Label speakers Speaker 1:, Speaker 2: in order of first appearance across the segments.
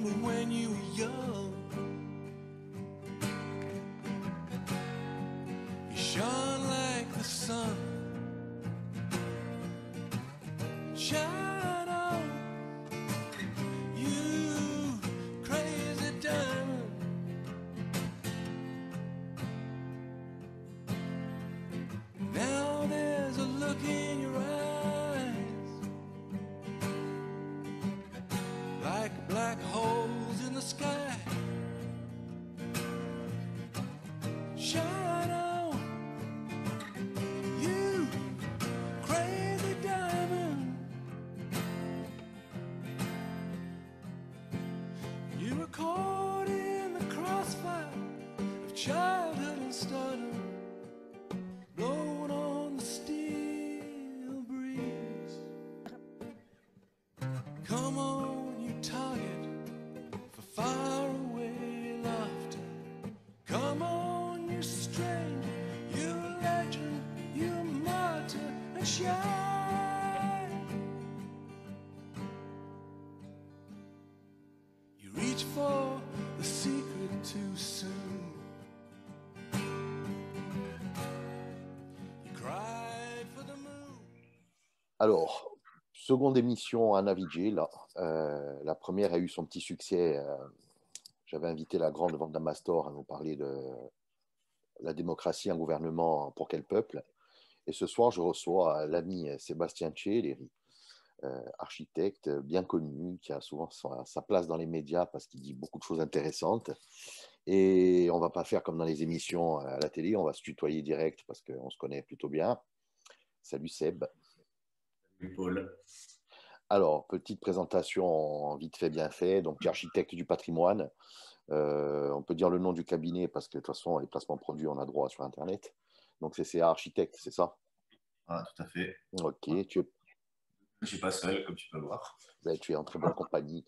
Speaker 1: remember when you were young. You shone like the sun. Shine on, you crazy diamond. Now there's a look in your eyes, like black holes in the sky. Shine on, you crazy diamond. You were caught in the crossfire of childhood and stardom, blown on the steel breeze. Come on, you target for faraway laughter. Come on, you stranger, you legend, you martyr, and shine. You reach for the secret too soon. You cried for the moon.
Speaker 2: Alors, seconde émission à naviguer, là. La première a eu son petit succès. J'avais invité la grande Vanda Mastor à nous parler de la démocratie, un gouvernement pour quel peuple. Et ce soir, je reçois l'ami Sébastien Tchéléry, architecte bien connu, qui a souvent sa place dans les médias parce qu'il dit beaucoup de choses intéressantes. Et on ne va pas faire comme dans les émissions à la télé, on va se tutoyer direct parce qu'on se connaît plutôt bien. Salut Seb.
Speaker 3: Salut Paul.
Speaker 2: Alors, petite présentation vite fait, bien fait. Donc, tu es architecte du patrimoine. On peut dire le nom du cabinet parce que de toute façon, les placements produits, on a droit sur Internet. Donc, c'est CA Architecte, c'est ça?
Speaker 3: Ah, tout à fait.
Speaker 2: Ok,
Speaker 3: Je ne suis pas seul, comme tu peux voir.
Speaker 2: Ben, tu es en très bonne compagnie.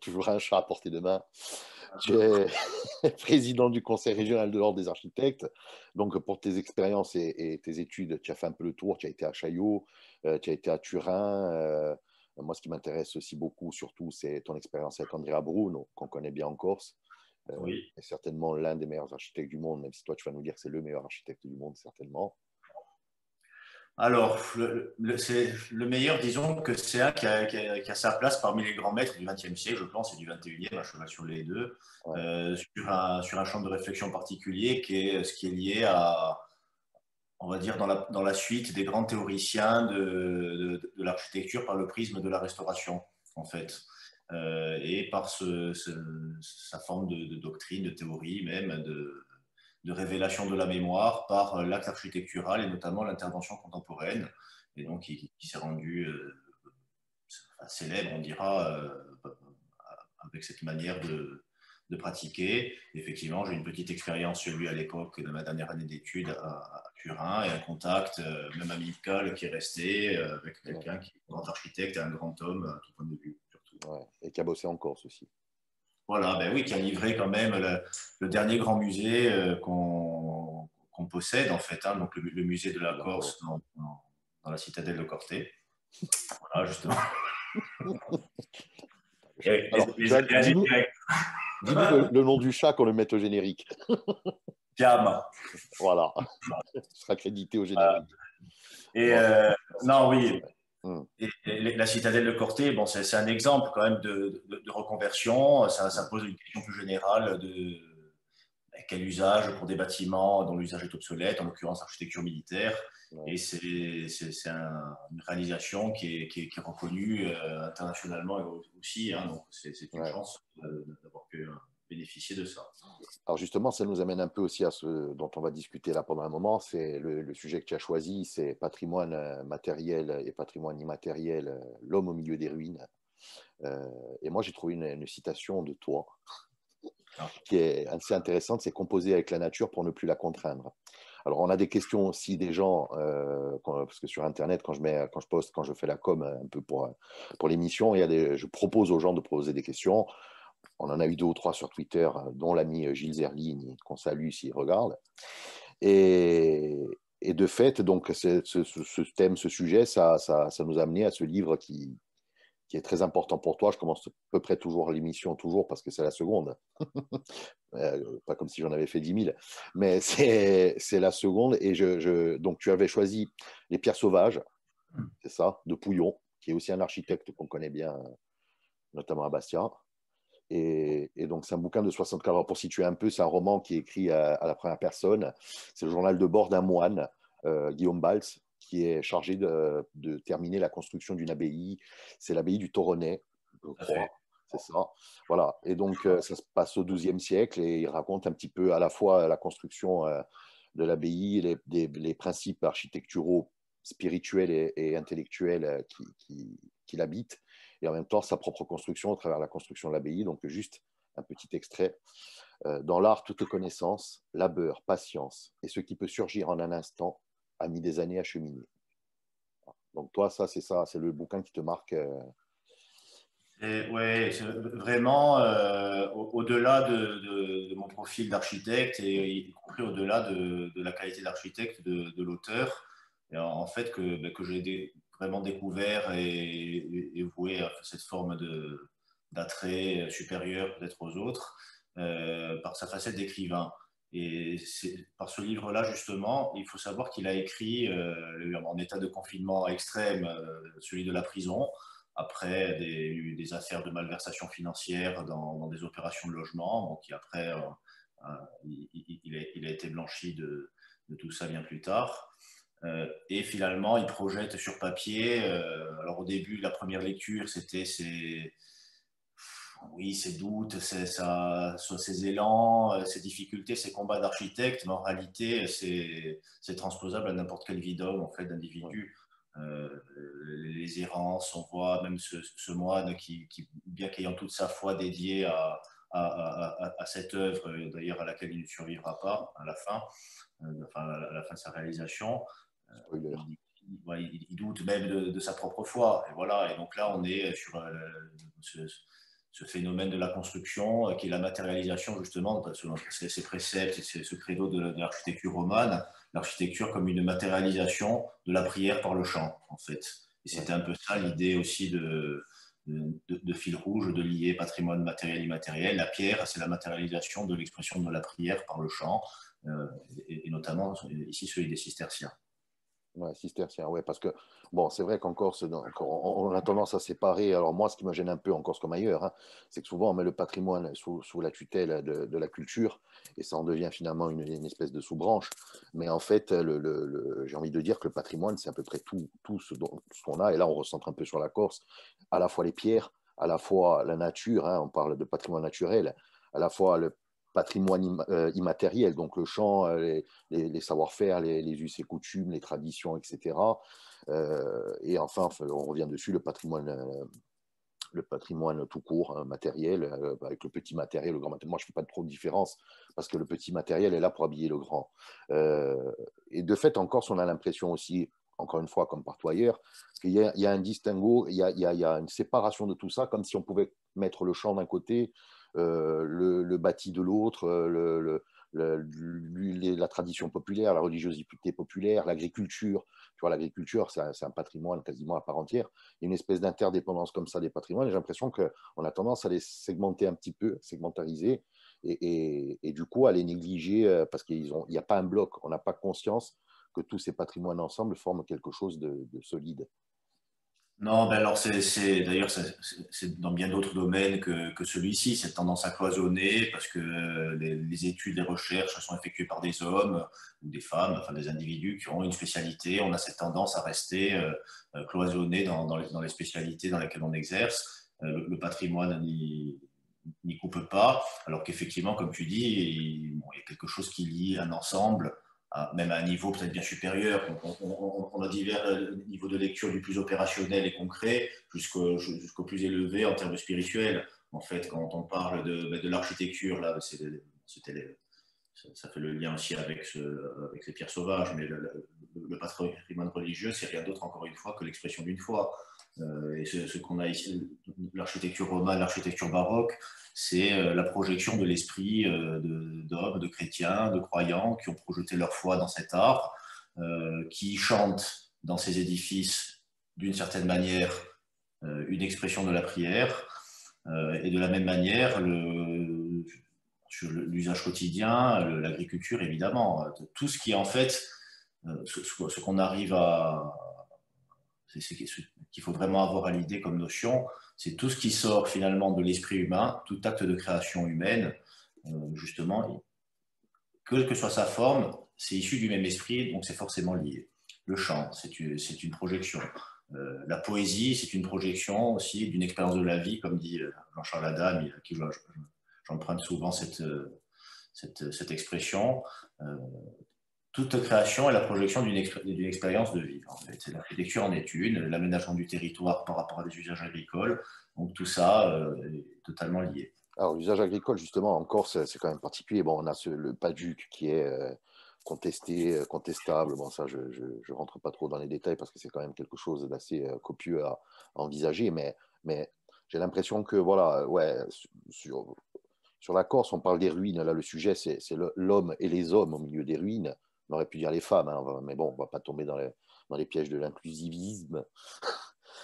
Speaker 2: Toujours un chat à portée de main. Tu es président du conseil régional de l'Ordre des architectes. Donc, pour tes expériences et tes études, tu as fait un peu le tour. Tu as été à Chaillot, tu as été à Turin. Moi, ce qui m'intéresse aussi beaucoup, surtout, c'est ton expérience avec Andrea Bruno, qu'on connaît bien en Corse.
Speaker 3: Oui.
Speaker 2: Et certainement l'un des meilleurs architectes du monde, même si toi, tu vas nous dire que c'est le meilleur architecte du monde, certainement.
Speaker 3: Alors, c'est le meilleur, disons que c'est un qui a sa place parmi les grands maîtres du XXe siècle, je pense, et du XXIe, à cheval sur les deux,
Speaker 2: Ouais.
Speaker 3: sur un champ de réflexion particulier qui est ce qui est lié à, on va dire, dans la suite des grands théoriciens de l'architecture par le prisme de la restauration, en fait. Et par sa forme de doctrine, de théorie même, de révélation de la mémoire par l'acte architectural et notamment l'intervention contemporaine, et donc qui s'est rendu célèbre, on dira, avec cette manière de pratiquer. Effectivement, j'ai une petite expérience chez lui à l'époque de ma dernière année d'études à Turin et un contact, même amical, qui est resté avec quelqu'un qui est un grand architecte et un grand homme à tout point de vue, surtout.
Speaker 2: Ouais. Et qui a bossé en Corse aussi.
Speaker 3: Voilà, ben oui, qui a livré quand même le dernier grand musée qu'on possède, en fait, hein, donc le musée de la Corse dans la citadelle de Corté. Voilà, justement.
Speaker 2: Alors, dis-nous le nom du chat qu'on le mette au générique.
Speaker 3: Piam.
Speaker 2: Voilà, il sera crédité au générique.
Speaker 3: Non, oui. Et la citadelle de Corté, bon, c'est un exemple quand même de reconversion. Ça pose une question plus générale de quel usage pour des bâtiments dont l'usage est obsolète, en l'occurrence l'architecture militaire. Ouais. Et c'est une réalisation qui est reconnue internationalement aussi. Hein, donc c'est une chance d'avoir pu bénéficier de ça.
Speaker 2: Alors justement, ça nous amène un peu aussi à ce dont on va discuter là pendant un moment. C'est le sujet que tu as choisi, c'est patrimoine matériel et patrimoine immatériel, l'homme au milieu des ruines. Et moi, j'ai trouvé une citation de toi qui est assez intéressante, c'est composer avec la nature pour ne plus la contraindre. Alors, on a des questions aussi des gens, parce que sur Internet, quand je poste, quand je fais la com un peu pour l'émission, je propose aux gens de poser des questions. On en a eu 2 ou 3 sur Twitter, dont l'ami Gilles Zerline, qu'on salue s'il regarde. Et de fait, donc, ce thème, ce sujet, ça nous a amené à ce livre qui qui est très important pour toi. Je commence à peu près toujours l'émission, toujours, parce que c'est la seconde. Pas comme si j'en avais fait 10 000, mais c'est la seconde. Et donc, tu avais choisi Les Pierres Sauvages, c'est ça, de Pouillon, qui est aussi un architecte qu'on connaît bien, notamment à Bastia. Et donc, c'est un bouquin de 64. Alors, pour situer un peu, c'est un roman qui est écrit à la première personne. C'est le journal de bord d'un moine, Guillaume Balz, qui est chargé de terminer la construction d'une abbaye. C'est l'abbaye du Toronnais, je crois. C'est ça. Voilà. Et donc, ça se passe au XIIe siècle et il raconte un petit peu à la fois la construction de l'abbaye, les principes architecturaux, spirituels et intellectuels qui l'habitent, et en même temps sa propre construction à travers la construction de l'abbaye. Donc, juste un petit extrait. Dans l'art, toute connaissance, labeur, patience, et ce qui peut surgir en un instant a mis des années à cheminer. Donc, toi, ça, c'est le bouquin qui te marque.
Speaker 3: Oui, vraiment, au-delà de mon profil d'architecte et y compris au-delà de la qualité d'architecte de l'auteur, en fait, que j'ai vraiment découvert et voué à cette forme d'attrait supérieur peut-être aux autres par sa facette d'écrivain. Et par ce livre-là, justement, il faut savoir qu'il a écrit en état de confinement extrême, celui de la prison, après des affaires de malversation financière dans des opérations de logement, donc qui après, il a été blanchi de tout ça bien plus tard. Et finalement, il projette sur papier. Alors au début, la première lecture, c'était oui, ses doutes, ses élans, ses difficultés, ses combats d'architecte, mais en réalité, c'est transposable à n'importe quelle vie d'homme, en fait, d'individu. Les errances, on voit même ce moine qui, bien qu'ayant toute sa foi dédiée à cette œuvre, d'ailleurs à laquelle il ne survivra pas à la fin, enfin à la fin de sa réalisation, il doute même de sa propre foi. Et voilà. Et donc là, on est sur ce phénomène de la construction, qui est la matérialisation justement, selon ces préceptes, ce credo de l'architecture romane, l'architecture comme une matérialisation de la prière par le chant, en fait. Et c'était un peu ça l'idée aussi de fil rouge, de lier patrimoine matériel et immatériel. La pierre, c'est la matérialisation de l'expression de la prière par le chant, et notamment ici celui des cisterciens.
Speaker 2: Ouais, cistercien, ouais, parce que, bon, c'est vrai qu'en Corse, on a tendance à séparer. Alors, moi, ce qui me gêne un peu en Corse comme ailleurs, hein, c'est que souvent, on met le patrimoine sous la tutelle de la culture, et ça en devient finalement une espèce de sous-branche. Mais en fait, j'ai envie de dire que le patrimoine, c'est à peu près tout ce qu'on a. Et là, on recentre un peu sur la Corse, à la fois les pierres, à la fois la nature, hein, on parle de patrimoine naturel, à la fois le patrimoine immatériel, donc le chant, les savoir-faire, les us et coutumes, les traditions, etc. Et enfin, on revient dessus, le patrimoine tout court, hein, matériel, avec le petit matériel, le grand matériel. Moi, je ne fais pas trop de différence parce que le petit matériel est là pour habiller le grand. Et de fait, en Corse, on a l'impression aussi, encore une fois, comme partout ailleurs, qu'il y a un distinguo, il y a une séparation de tout ça, comme si on pouvait mettre le chant d'un côté, le bâti de l'autre, la tradition populaire, la religiosité populaire, l'agriculture. Tu vois, l'agriculture, c'est un patrimoine quasiment à part entière. Il y a une espèce d'interdépendance comme ça des patrimoines. Et j'ai l'impression qu'on a tendance à les segmenter un petit peu, segmentariser, et du coup à les négliger parce qu'il n'y a pas un bloc. On n'a pas conscience que tous ces patrimoines ensemble forment quelque chose de solide.
Speaker 3: Non, ben alors d'ailleurs c'est dans bien d'autres domaines que celui-ci, cette tendance à cloisonner parce que les études, les recherches sont effectuées par des hommes ou des femmes, enfin des individus qui ont une spécialité. On a cette tendance à rester cloisonné dans les spécialités dans lesquelles on exerce. Le patrimoine n'y coupe pas, alors qu'effectivement, comme tu dis, il y a quelque chose qui lie un ensemble, même à un niveau peut-être bien supérieur. On a divers niveaux de lecture, du plus opérationnel et concret jusqu'au plus élevé en termes spirituels. En fait, quand on parle de l'architecture, là, ça fait le lien aussi avec les pierres sauvages, mais le patrimoine religieux, c'est rien d'autre, encore une fois, que l'expression d'une foi. Et ce qu'on a ici, l'architecture romane, l'architecture baroque, c'est la projection de l'esprit d'hommes, de chrétiens, de croyants qui ont projeté leur foi dans cet art, qui chantent dans ces édifices d'une certaine manière une expression de la prière. Et de la même manière, sur l'usage quotidien, l'agriculture, évidemment, tout ce qui est en fait, ce qu'on arrive à, ce qu'il faut vraiment avoir à l'idée comme notion, c'est tout ce qui sort finalement de l'esprit humain, tout acte de création humaine, justement, quelle que soit sa forme, c'est issu du même esprit, donc c'est forcément lié. Le chant, c'est une projection. La poésie, c'est une projection aussi d'une expérience de la vie, comme dit Jean-Charles Adam, à qui j'emprunte souvent cette expression. Toute création est la projection d'une expérience de vie. En fait. L'architecture en est une, l'aménagement du territoire par rapport à des usages agricoles. Donc tout ça est totalement lié.
Speaker 2: Alors, l'usage agricole, justement, en Corse, c'est quand même particulier. Bon, on a le PADUC qui est contesté, contestable. Bon, ça, je ne rentre pas trop dans les détails parce que c'est quand même quelque chose d'assez copieux à envisager. Mais j'ai l'impression que, voilà, ouais, sur la Corse, on parle des ruines. Là, le sujet, c'est l'homme et les hommes au milieu des ruines. On aurait pu dire les femmes, hein, mais bon, on ne va pas tomber dans les pièges de l'inclusivisme.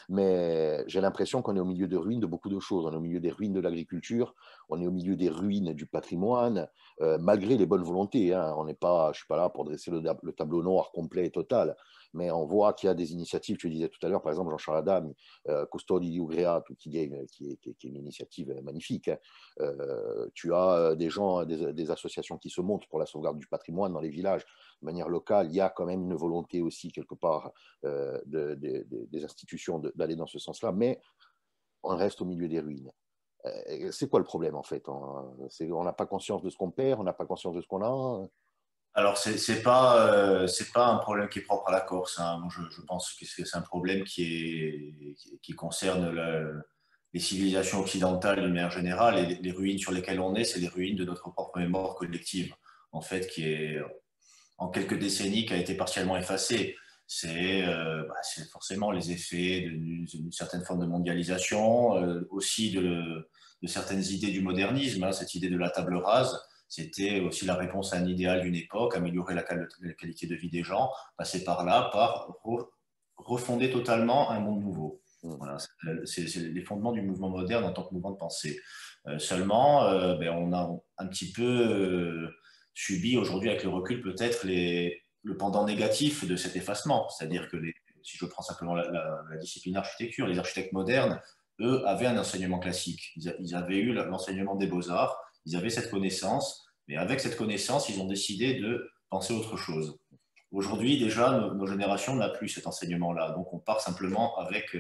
Speaker 2: Mais j'ai l'impression qu'on est au milieu de ruines de beaucoup de choses. On est au milieu des ruines de l'agriculture, on est au milieu des ruines du patrimoine, malgré les bonnes volontés. Hein. Je ne suis pas là pour dresser le tableau noir complet et total, mais on voit qu'il y a des initiatives. Tu le disais tout à l'heure, par exemple, Jean-Charles Adam, Custodi di Ugrea, qui est une initiative magnifique. Hein. Tu as des gens, des associations qui se montent pour la sauvegarde du patrimoine dans les villages de manière locale. Il y a quand même une volonté aussi, quelque part, des institutions d'aller dans ce sens-là, mais on reste au milieu des ruines. C'est quoi le problème en fait? On n'a pas conscience de ce qu'on perd, on n'a pas conscience de ce qu'on a.
Speaker 3: Alors, c'est pas un problème qui est propre à la Corse. Hein. Moi, je pense que c'est un problème qui concerne les civilisations occidentales d'une manière générale. Et les ruines sur lesquelles on est, c'est les ruines de notre propre mémoire collective, en fait, qui est, en quelques décennies, qui a été partiellement effacée. C'est forcément les effets d'une certaine forme de mondialisation, aussi de certaines idées du modernisme, hein, cette idée de la table rase. C'était aussi la réponse à un idéal d'une époque, améliorer la qualité de vie des gens, passer par là, par refonder totalement un monde nouveau. Voilà, c'est les fondements du mouvement moderne en tant que mouvement de pensée. Seulement, on a un petit peu subi aujourd'hui avec le recul peut-être le pendant négatif de cet effacement. C'est-à-dire que si je prends simplement la discipline architecture, les architectes modernes, eux, avaient un enseignement classique. Ils avaient eu l'enseignement des beaux-arts, ils avaient cette connaissance, mais avec cette connaissance, ils ont décidé de penser autre chose. Aujourd'hui, déjà, nos générations n'ont plus cet enseignement-là. Donc, on part simplement avec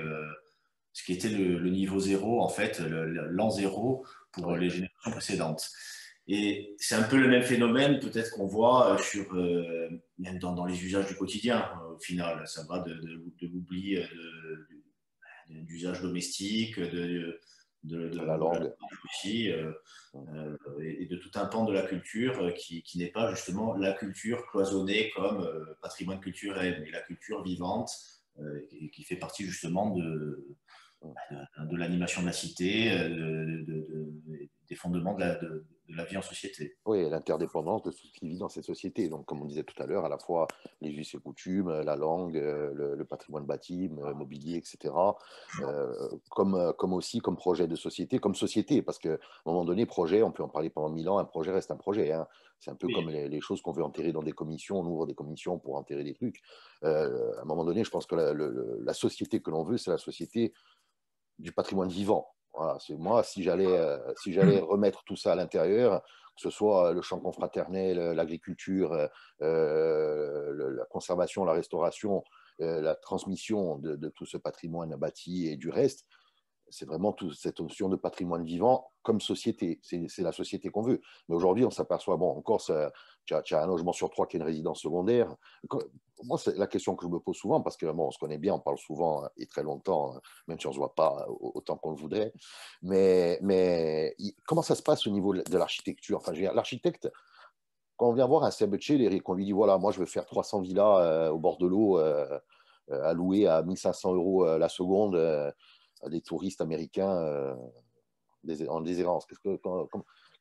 Speaker 3: ce qui était le niveau zéro, en fait, l'an zéro pour
Speaker 2: Ouais.
Speaker 3: les générations précédentes. Et c'est un peu le même phénomène, peut-être qu'on voit même dans les usages du quotidien, au final. Ça va de l'oubli d'usage domestique,
Speaker 2: La
Speaker 3: de la
Speaker 2: langue.
Speaker 3: aussi, et de tout un pan de la culture qui n'est pas justement la culture cloisonnée comme patrimoine culturel, mais la culture vivante qui fait partie justement de l'animation de la cité, des fondements de la vie en société.
Speaker 2: Oui, l'interdépendance de tout ce qui vit dans cette société. Donc, comme on disait tout à l'heure, à la fois les us et coutumes, la langue, le patrimoine bâti, mobilier, etc. Comme aussi comme projet de société, comme société, parce qu'à un moment donné, projet, on peut en parler pendant 1000 ans, un projet reste un projet. Hein. C'est un peu
Speaker 3: Oui.
Speaker 2: comme les choses qu'on veut enterrer dans des commissions, on ouvre des commissions pour enterrer des trucs. À un moment donné, je pense que la société que l'on veut, c'est la société du patrimoine vivant. Voilà, moi, si j'allais remettre tout ça à l'intérieur, que ce soit le champ confraternel, l'agriculture, la conservation, la restauration, la transmission de tout ce patrimoine bâti et du reste, c'est vraiment toute cette notion de patrimoine vivant comme société. C'est la société qu'on veut. Mais aujourd'hui, on s'aperçoit, bon, en Corse, tu as un logement sur 3 qui est une résidence secondaire. Moi, c'est la question que je me pose souvent, parce que bon, on se connaît bien, on parle souvent et très longtemps, même si on ne se voit pas autant qu'on le voudrait. Mais comment ça se passe au niveau de l'architecture? Enfin, l'architecte, quand on vient voir un Sebetché, et qu'on lui dit, voilà, moi, je veux faire 300 villas au bord de l'eau, à louer à 1500 euros la seconde, à des touristes américains en déshérence.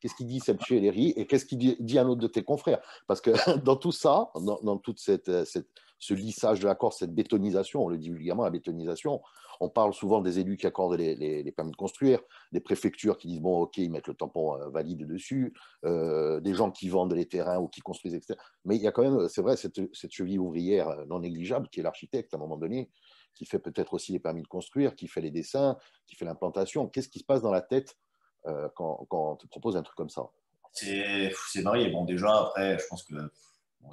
Speaker 2: qu'est-ce qu'il dit Seb Chéléry et qu'est-ce qu'il dit un autre de tes confrères. Parce que dans tout ça, dans toute ce lissage de la Corse, cette bétonisation, on le dit vulgairement, la bétonisation, on parle souvent des élus qui accordent les permis de construire, des préfectures qui disent, bon, ok, ils mettent le tampon valide dessus, des gens qui vendent les terrains ou qui construisent, etc. Mais il y a quand même, c'est vrai, cette cheville ouvrière non négligeable qui est l'architecte à un moment donné, qui fait peut-être aussi les permis de construire, qui fait les dessins, qui fait l'implantation. Qu'est-ce qui se passe dans la tête quand on te propose un truc comme ça?
Speaker 3: C'est varié. Bon, déjà, après, je pense que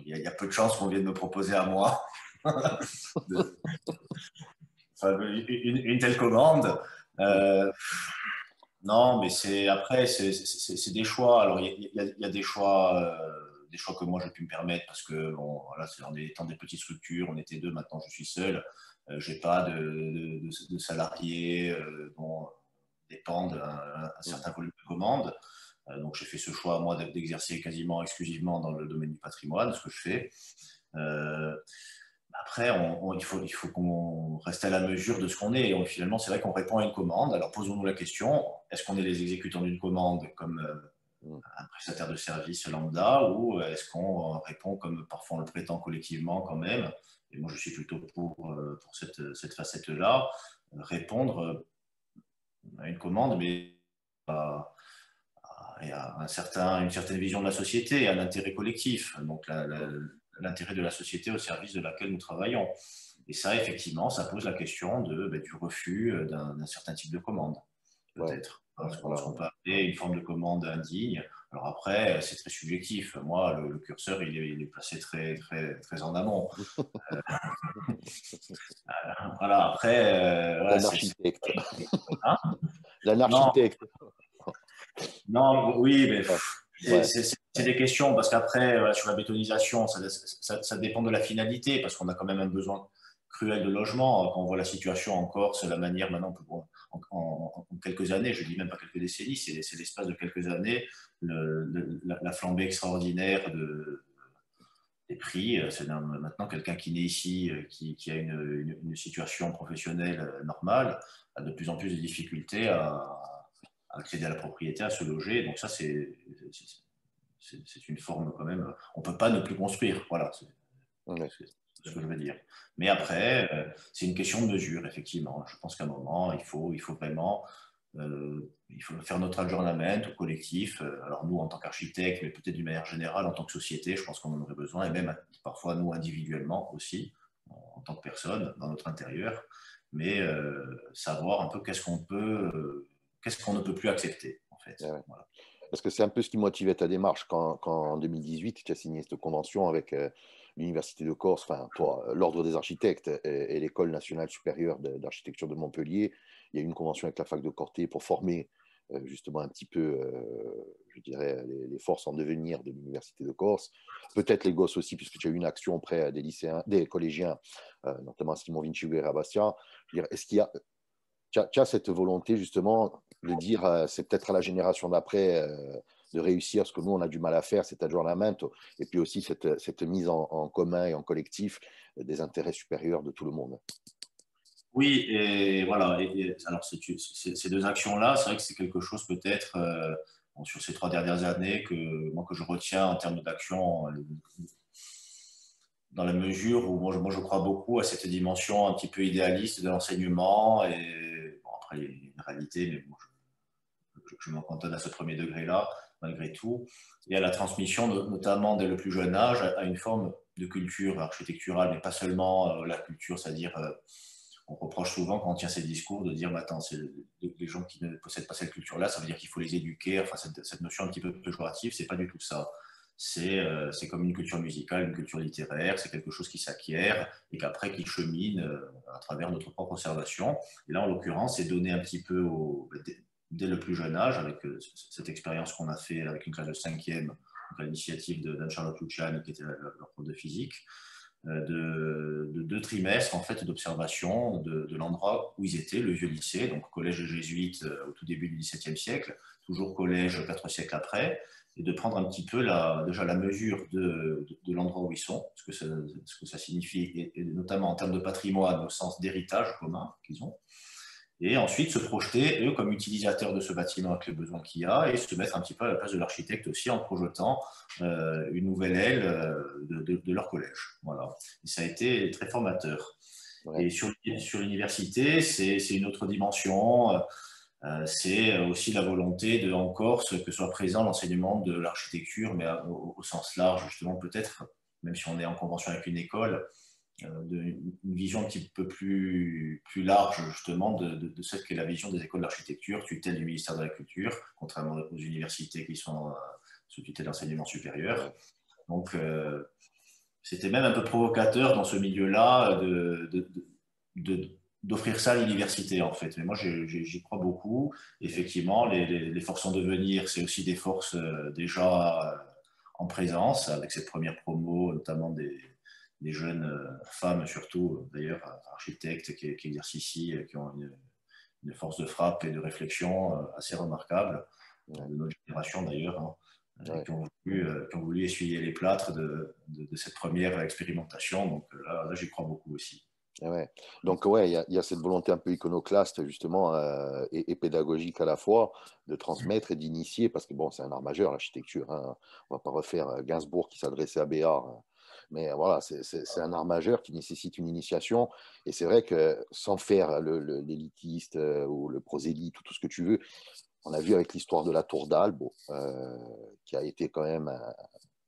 Speaker 3: y a peu de chances qu'on vienne me proposer à moi une telle commande. Non, mais après, c'est des choix. Alors, il y a des choix que moi, j'ai pu me permettre parce que, bon, voilà, c'est dans des petites structures. On était deux, maintenant, je suis seul. Je n'ai pas de salariés dont dépendent un certain volume de commandes. Donc, j'ai fait ce choix, moi, d'exercer quasiment exclusivement dans le domaine du patrimoine, ce que je fais. Après, il faut qu'on reste à la mesure de ce qu'on est. Et finalement, c'est vrai qu'on répond à une commande. Alors, posons-nous la question, est-ce qu'on est les exécutants d'une commande comme un prestataire de service lambda ou est-ce qu'on répond comme parfois on le prétend collectivement quand même? Et moi, je suis plutôt pour cette facette-là, répondre à une commande, mais à une certaine vision de la société, à l'intérêt collectif. Donc, l'intérêt de la société au service de laquelle nous travaillons. Et ça, effectivement, ça pose la question du refus d'un certain type de commande, peut-être. Ouais. Parce qu'on peut appeler une forme de commande indigne. Alors après, c'est très subjectif. Moi, le curseur, il est placé très, très, très en amont. Voilà, après...
Speaker 2: L'anarchitecte.
Speaker 3: Hein?
Speaker 2: L'anarchitecte.
Speaker 3: Non, oui, mais...
Speaker 2: Ouais.
Speaker 3: C'est des questions, parce qu'après, sur la bétonisation, ça dépend de la finalité, parce qu'on a quand même un besoin cruel de logement. Quand on voit la situation en Corse, la manière maintenant, en quelques années, je ne dis même pas quelques décennies, c'est l'espace de quelques années, la flambée extraordinaire des prix. C'est maintenant quelqu'un qui naît ici, qui a une situation professionnelle normale, a de plus en plus de difficultés à accéder à la propriété, à se loger. Donc ça, c'est une forme quand même. On ne peut pas ne plus construire. Voilà, c'est ce que je veux dire. Mais après, c'est une question de mesure, effectivement. Je pense qu'à un moment, il faut vraiment il faut faire notre adjournament au collectif. Alors nous, en tant qu'architectes, mais peut-être d'une manière générale, en tant que société, je pense qu'on en aurait besoin, et même parfois nous individuellement aussi, en tant que personne, dans notre intérieur. Mais savoir un peu qu'est-ce qu'on ne peut plus accepter, en fait.
Speaker 2: Ouais.
Speaker 3: Voilà.
Speaker 2: Parce que c'est un peu ce qui motivait ta démarche quand en 2018, tu as signé cette convention avec l'Université de Corse, enfin, l'Ordre des architectes et l'École nationale supérieure d'architecture de Montpellier. Il y a eu une convention avec la fac de Corté pour former justement un petit peu, je dirais, les forces en devenir de l'Université de Corse. Peut-être les gosses aussi, puisque tu as eu une action auprès des lycéens, des collégiens, notamment Simon Vinciu et Rabastia. Est-ce qu'il y a tu as cette volonté justement de dire c'est peut-être à la génération d'après de réussir ce que nous on a du mal à faire, cet adjournament, et puis aussi cette mise en commun et en collectif des intérêts supérieurs de tout le monde.
Speaker 3: Oui, et voilà. Alors ces deux actions-là, c'est vrai que c'est quelque chose peut-être sur ces 3 dernières années que je retiens en termes d'action, dans la mesure où moi je crois beaucoup à cette dimension un petit peu idéaliste de l'enseignement. Et bon, après il y a une réalité, mais bon, je m'en cantonne à ce premier degré-là, malgré tout, et à la transmission, notamment dès le plus jeune âge, à une forme de culture architecturale, mais pas seulement la culture, c'est-à-dire, on reproche souvent quand on tient ces discours de dire, attends, les gens qui ne possèdent pas cette culture-là, ça veut dire qu'il faut les éduquer, enfin, cette notion un petit peu péjorative, c'est pas du tout ça. C'est comme une culture musicale, une culture littéraire, c'est quelque chose qui s'acquiert et qu'après qui chemine à travers notre propre observation. Et là, en l'occurrence, c'est donné un petit peu dès le plus jeune âge, avec cette expérience qu'on a fait avec une classe de 5e, à l'initiative d'Anne-Charlotte Luciani, qui était leur prof de physique, de 2 trimestres en fait, d'observation de l'endroit où ils étaient, le vieux lycée, donc collège jésuite au tout début du XVIIe siècle, toujours collège 4 siècles après, et de prendre un petit peu déjà la mesure de l'endroit où ils sont, ce que ça signifie, et notamment en termes de patrimoine, au sens d'héritage commun qu'ils ont. et ensuite se projeter, eux, comme utilisateurs de ce bâtiment avec les besoins qu'il y a, et se mettre un petit peu à la place de l'architecte aussi en projetant une nouvelle aile de leur collège. Voilà. Et ça a été très formateur.
Speaker 2: Ouais.
Speaker 3: Et sur l'université, c'est une autre dimension. C'est aussi la volonté de, en Corse, que soit présent l'enseignement de l'architecture, mais au sens large, justement, peut-être, même si on est en convention avec une école, une vision un petit peu plus large, justement, de ce qu'est la vision des écoles d'architecture, tutelle du ministère de la Culture, contrairement aux universités qui sont sous tutelle d'enseignement supérieur. Donc, c'était même un peu provocateur dans ce milieu-là d'offrir ça à l'université, en fait. Mais moi, j'y crois beaucoup. Effectivement, les forces en devenir, c'est aussi des forces déjà en présence, avec cette première promo, notamment des jeunes femmes, surtout, d'ailleurs, architectes qui exercent ici, qui ont une force de frappe et de réflexion assez remarquable, de notre génération d'ailleurs, hein,
Speaker 2: Ouais.
Speaker 3: qui ont voulu essuyer les plâtres de cette première expérimentation. Donc là j'y crois beaucoup aussi.
Speaker 2: Ouais. Donc, ouais, il y a cette volonté un peu iconoclaste, justement, et pédagogique à la fois, de transmettre et d'initier, parce que, bon, c'est un art majeur, l'architecture. Hein. On ne va pas refaire Gainsbourg qui s'adressait à Béard. Hein. Mais voilà, c'est un art majeur qui nécessite une initiation. Et c'est vrai que sans faire l'élitiste ou le prosélyte ou tout ce que tu veux, on a vu avec l'histoire de la Tour d'Albe, qui a été quand même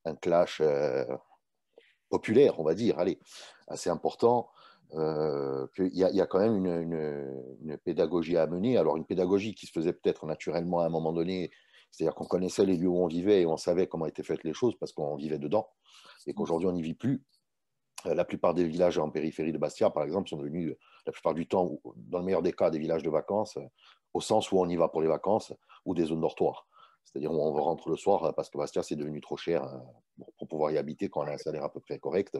Speaker 2: un clash populaire, on va dire, allez, assez important. Qu'il y a quand même une pédagogie à mener. Alors, une pédagogie qui se faisait peut-être naturellement à un moment donné, c'est-à-dire qu'on connaissait les lieux où on vivait et on savait comment étaient faites les choses parce qu'on vivait dedans, et qu'aujourd'hui, on n'y vit plus. La plupart des villages en périphérie de Bastia, par exemple, sont devenus, la plupart du temps, dans le meilleur des cas, des villages de vacances, au sens où on y va pour les vacances, ou des zones dortoirs. C'est-à-dire où on rentre le soir parce que Bastia, c'est devenu trop cher pour pouvoir y habiter quand on a un salaire à peu près correct,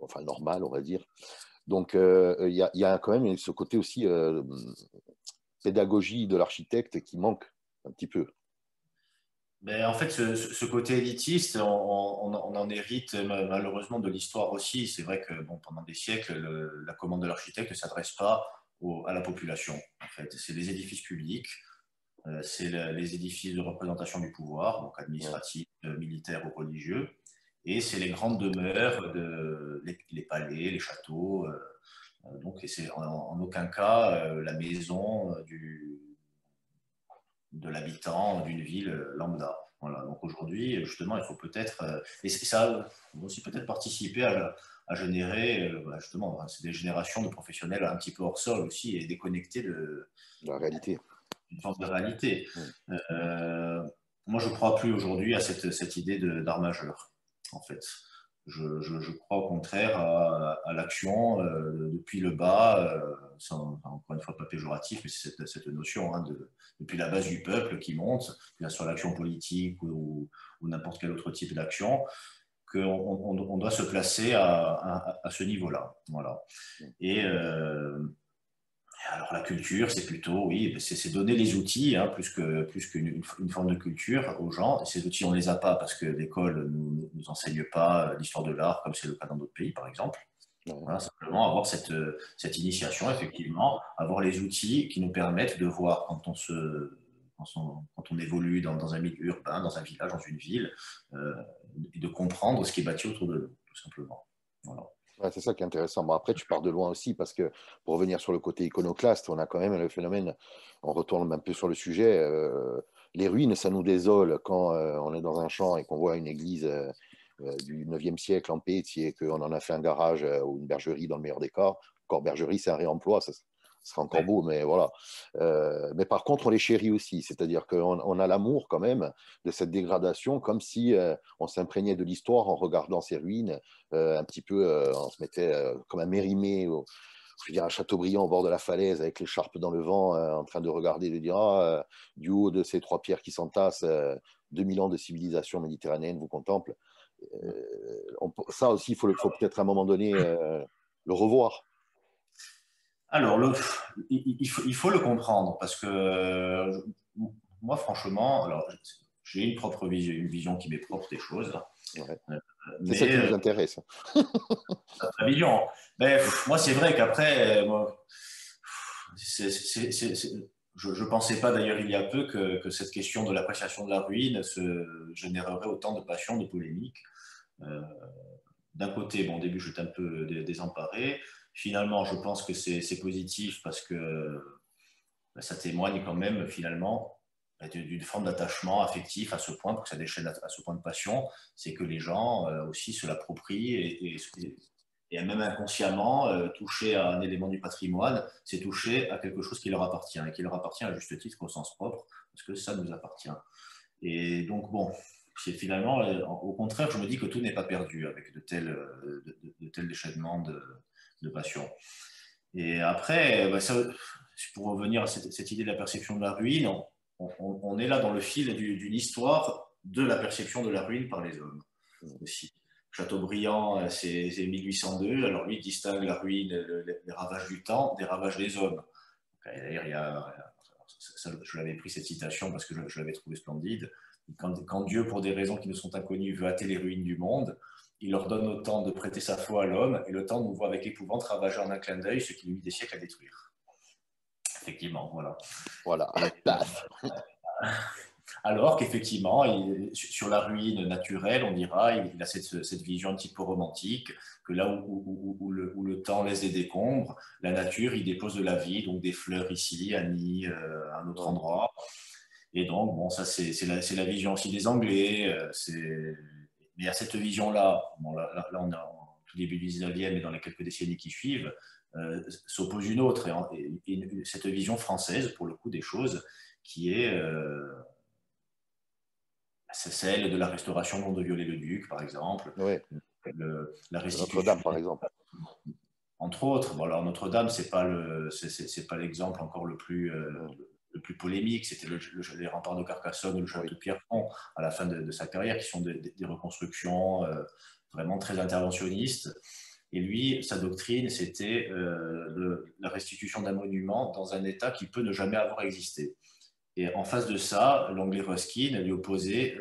Speaker 2: enfin normal, on va dire. Donc, y a quand même ce côté aussi pédagogie de l'architecte qui manque un petit peu.
Speaker 3: Mais en fait, ce côté élitiste, on en hérite malheureusement de l'histoire aussi. C'est vrai que bon, pendant des siècles, la commande de l'architecte ne s'adresse pas à la population. En fait, c'est les édifices publics, c'est les édifices de représentation du pouvoir, donc administratifs, militaires ou religieux, et c'est les grandes demeures, les palais, les châteaux. Donc, et c'est en aucun cas la maison de l'habitant d'une ville lambda. Voilà. Donc aujourd'hui, justement, il faut peut-être, et ça va aussi peut-être participer à générer, justement, c'est des générations de professionnels un petit peu hors sol aussi et déconnectés de
Speaker 2: La réalité.
Speaker 3: d'une forme de réalité. Moi, je ne crois plus aujourd'hui à cette idée d'art majeur, en fait. Je crois au contraire à l'action depuis le bas, sans, encore une fois pas péjoratif, mais c'est cette notion hein, depuis la base du peuple qui monte, que ce soit l'action politique ou n'importe quel autre type d'action, qu'on doit se placer à ce niveau-là. Voilà. Et alors la culture, c'est plutôt, oui, c'est donner les outils, hein, plus qu'une forme de culture aux gens. Et ces outils, on ne les a pas parce que l'école ne nous enseigne pas l'histoire de l'art, comme c'est le cas dans d'autres pays, par exemple. Voilà, simplement avoir cette initiation, effectivement, avoir les outils qui nous permettent de voir quand on évolue dans un milieu urbain, dans un village, dans une ville, et de comprendre ce qui est bâti autour de nous, tout simplement. Voilà.
Speaker 2: Ouais, c'est ça qui est intéressant. Bon, après, tu pars de loin aussi parce que pour revenir sur le côté iconoclaste, on a quand même le phénomène, on retourne un peu sur le sujet, les ruines, ça nous désole quand on est dans un champ et qu'on voit une église du 9e siècle en paix et qu'on en a fait un garage ou une bergerie dans le meilleur des cas. Encore bergerie, c'est un réemploi, ça sera encore beau, mais voilà. Mais par contre, on les chérit aussi, c'est-à-dire qu'on a l'amour quand même de cette dégradation, comme si on s'imprégnait de l'histoire en regardant ces ruines, un petit peu, on se mettait comme un Mérimée, je veux dire, à Châteaubriand au bord de la falaise, avec l'écharpe dans le vent, en train de regarder, de dire, du haut de ces trois pierres qui s'entassent, 2000 ans de civilisation méditerranéenne vous contemple. Ça aussi, il faut peut-être à un moment donné le revoir.
Speaker 3: Alors, il faut le comprendre parce que moi, franchement, alors, j'ai une propre vision, une vision qui m'est propre des choses.
Speaker 2: Ouais. C'est ça qui nous intéresse.
Speaker 3: La vision. Mais moi, c'est vrai qu'après, Je ne pensais pas d'ailleurs il y a peu que cette question de l'appréciation de la ruine générerait autant de passion, de polémiques. D'un côté, bon, au début, j'étais un peu désemparé. Finalement, je pense que c'est positif parce que ça témoigne quand même, finalement, d'une forme d'attachement affectif à ce point, pour que ça déchaîne à ce point de passion. C'est que les gens aussi se l'approprient et même inconsciemment, toucher à un élément du patrimoine, c'est toucher à quelque chose qui leur appartient et qui leur appartient à juste titre au sens propre, parce que ça nous appartient. Et donc, bon, c'est finalement, au contraire, je me dis que tout n'est pas perdu avec de tels déchaînements de passion. Et après, pour revenir à cette idée de la perception de la ruine, on est là dans le fil d'une histoire de la perception de la ruine par les hommes aussi. Chateaubriand, c'est 1802, alors lui distingue la ruine, les ravages du temps, des ravages des hommes. D'ailleurs, je l'avais pris cette citation parce que je l'avais trouvée splendide. Quand Dieu, pour des raisons qui nous sont inconnues, veut hâter les ruines du monde, il leur donne au temps de prêter sa foi à l'homme, et le temps nous voit avec épouvante ravager en un clin d'œil ce qui lui mit des siècles à détruire. Effectivement, voilà.
Speaker 2: Voilà.
Speaker 3: Alors qu'effectivement, sur la ruine naturelle, on dira, il a cette vision un petit peu romantique, que là où le temps laisse des décombres, la nature, il dépose de la vie, donc des fleurs ici, à Nîmes, à un autre endroit. Et donc, bon, ça, c'est la vision aussi des Anglais. Mais à cette vision-là, bon, là, on est au tout début du 19e et dans les quelques décennies qui suivent, s'oppose une autre. Et cette vision française, pour le coup, des choses, qui est... c'est celle de la restauration non de Viollet-le-Duc, par exemple.
Speaker 2: Oui.
Speaker 3: La restitution.
Speaker 2: Notre-Dame, par exemple.
Speaker 3: Entre autres. Bon, alors Notre-Dame, c'est pas l'exemple encore le plus plus polémique. C'était les remparts de Carcassonne ou le château de Pierrefonds à la fin de sa carrière, qui sont des reconstructions vraiment très interventionnistes. Et lui, sa doctrine, c'était la restitution d'un monument dans un état qui peut ne jamais avoir existé. Et en face de ça, l'anglais Ruskin lui opposait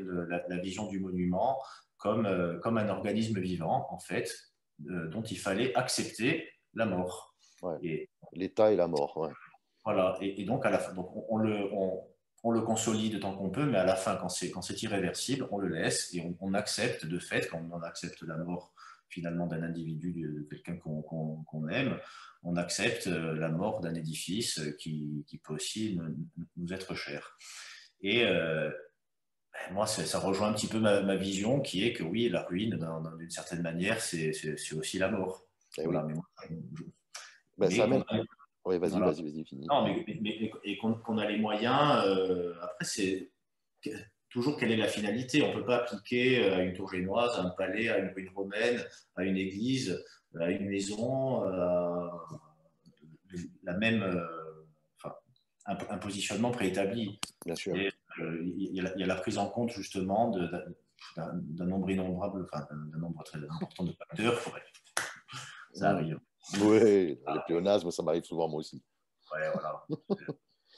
Speaker 3: la vision du monument comme un organisme vivant, en fait, dont il fallait accepter la mort.
Speaker 2: Ouais. L'état et la mort, ouais.
Speaker 3: Voilà, et donc, à la fin, donc on le consolide tant qu'on peut, mais à la fin, quand c'est irréversible, on le laisse et on accepte de fait, quand on accepte la mort finalement d'un individu, de quelqu'un qu'on aime, on accepte la mort d'un édifice qui peut aussi nous être cher. Et moi, ça rejoint un petit peu ma vision qui est que oui, la ruine, d'une certaine manière, c'est aussi la mort. Voilà,
Speaker 2: oui.
Speaker 3: Mais
Speaker 2: ça amène... Oui, vas-y, finis.
Speaker 3: Non, et qu'on a les moyens, après, c'est toujours quelle est la finalité. On ne peut pas appliquer à une tour génoise, à un palais, à une ruine romaine, à une église, à une maison, la même, un positionnement préétabli.
Speaker 2: Bien sûr.
Speaker 3: Il y a la prise en compte justement d'un nombre innombrable, d'un nombre très important de facteurs. Ça arrive.
Speaker 2: Oui, les pléonasmes, ça m'arrive souvent moi aussi.
Speaker 3: Ouais, voilà.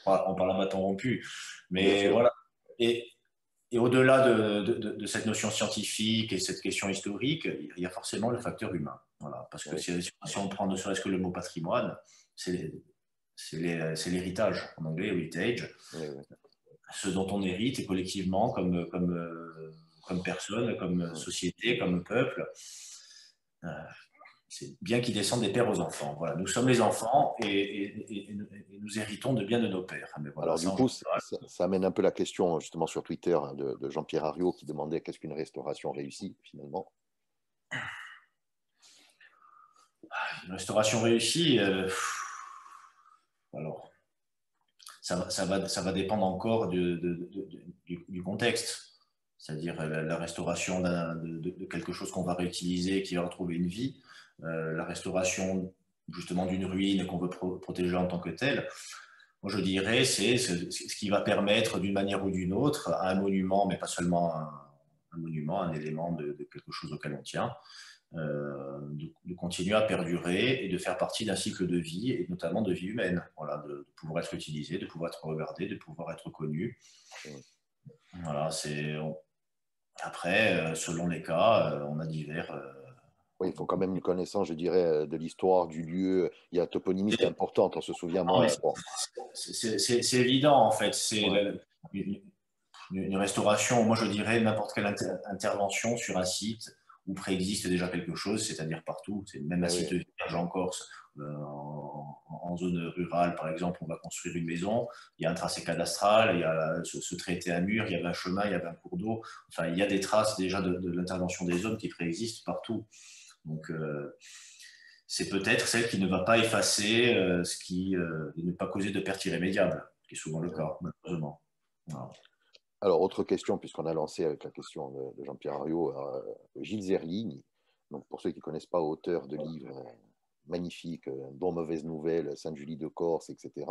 Speaker 3: On parle à bâton rompu. Mais voilà. Et au-delà de cette notion scientifique et cette question historique, il y a forcément le facteur humain. Voilà. Parce que si on prend ne serait-ce que le mot patrimoine, c'est l'héritage, en anglais, heritage. Oui. Ce dont on hérite et collectivement comme personne, comme société, comme peuple. C'est bien qu'ils descendent des pères aux enfants. Voilà, nous sommes les enfants et nous héritons de bien de nos pères. Mais voilà,
Speaker 2: alors du coup, ça amène un peu la question justement sur Twitter de Jean-Pierre Ariot qui demandait qu'est-ce qu'une restauration réussie finalement.
Speaker 3: Une restauration réussie, alors ça va dépendre encore du contexte. C'est-à-dire la restauration de quelque chose qu'on va réutiliser, qui va retrouver une vie. La restauration justement d'une ruine qu'on veut protéger en tant que telle, moi je dirais c'est ce qui va permettre d'une manière ou d'une autre à un monument, mais pas seulement un monument, un élément de quelque chose auquel on tient, de continuer à perdurer et de faire partie d'un cycle de vie, et notamment de vie humaine, voilà, de pouvoir être utilisé, de pouvoir être regardé, de pouvoir être connu. Voilà, après, selon les cas, on a divers
Speaker 2: Oui, il faut quand même une connaissance, je dirais, de l'histoire, du lieu. Il y a la toponymie qui est importante, on se souvient, moi. Bon,
Speaker 3: C'est évident, en fait. C'est
Speaker 2: ouais.
Speaker 3: une restauration, moi je dirais n'importe quelle intervention sur un site où préexiste déjà quelque chose, c'est-à-dire partout. C'est même un
Speaker 2: Eh
Speaker 3: site
Speaker 2: oui.
Speaker 3: vierge en Corse, en zone rurale, par exemple, on va construire une maison, il y a un tracé cadastral, il y a ce traité à mur, il y avait un chemin, il y avait un cours d'eau. Enfin, il y a des traces déjà de l'intervention des hommes qui préexistent partout. Donc, c'est peut-être celle qui ne va pas effacer ce qui ne pas causer de perte irrémédiable, ce qui est souvent le cas, malheureusement. Voilà.
Speaker 2: Alors, autre question, puisqu'on a lancé avec la question de Jean-Pierre Ariot, Gilles Zerling, donc pour ceux qui ne connaissent pas, auteur de livres magnifiques, dont Mauvaise Nouvelle, Sainte-Julie de Corse, etc.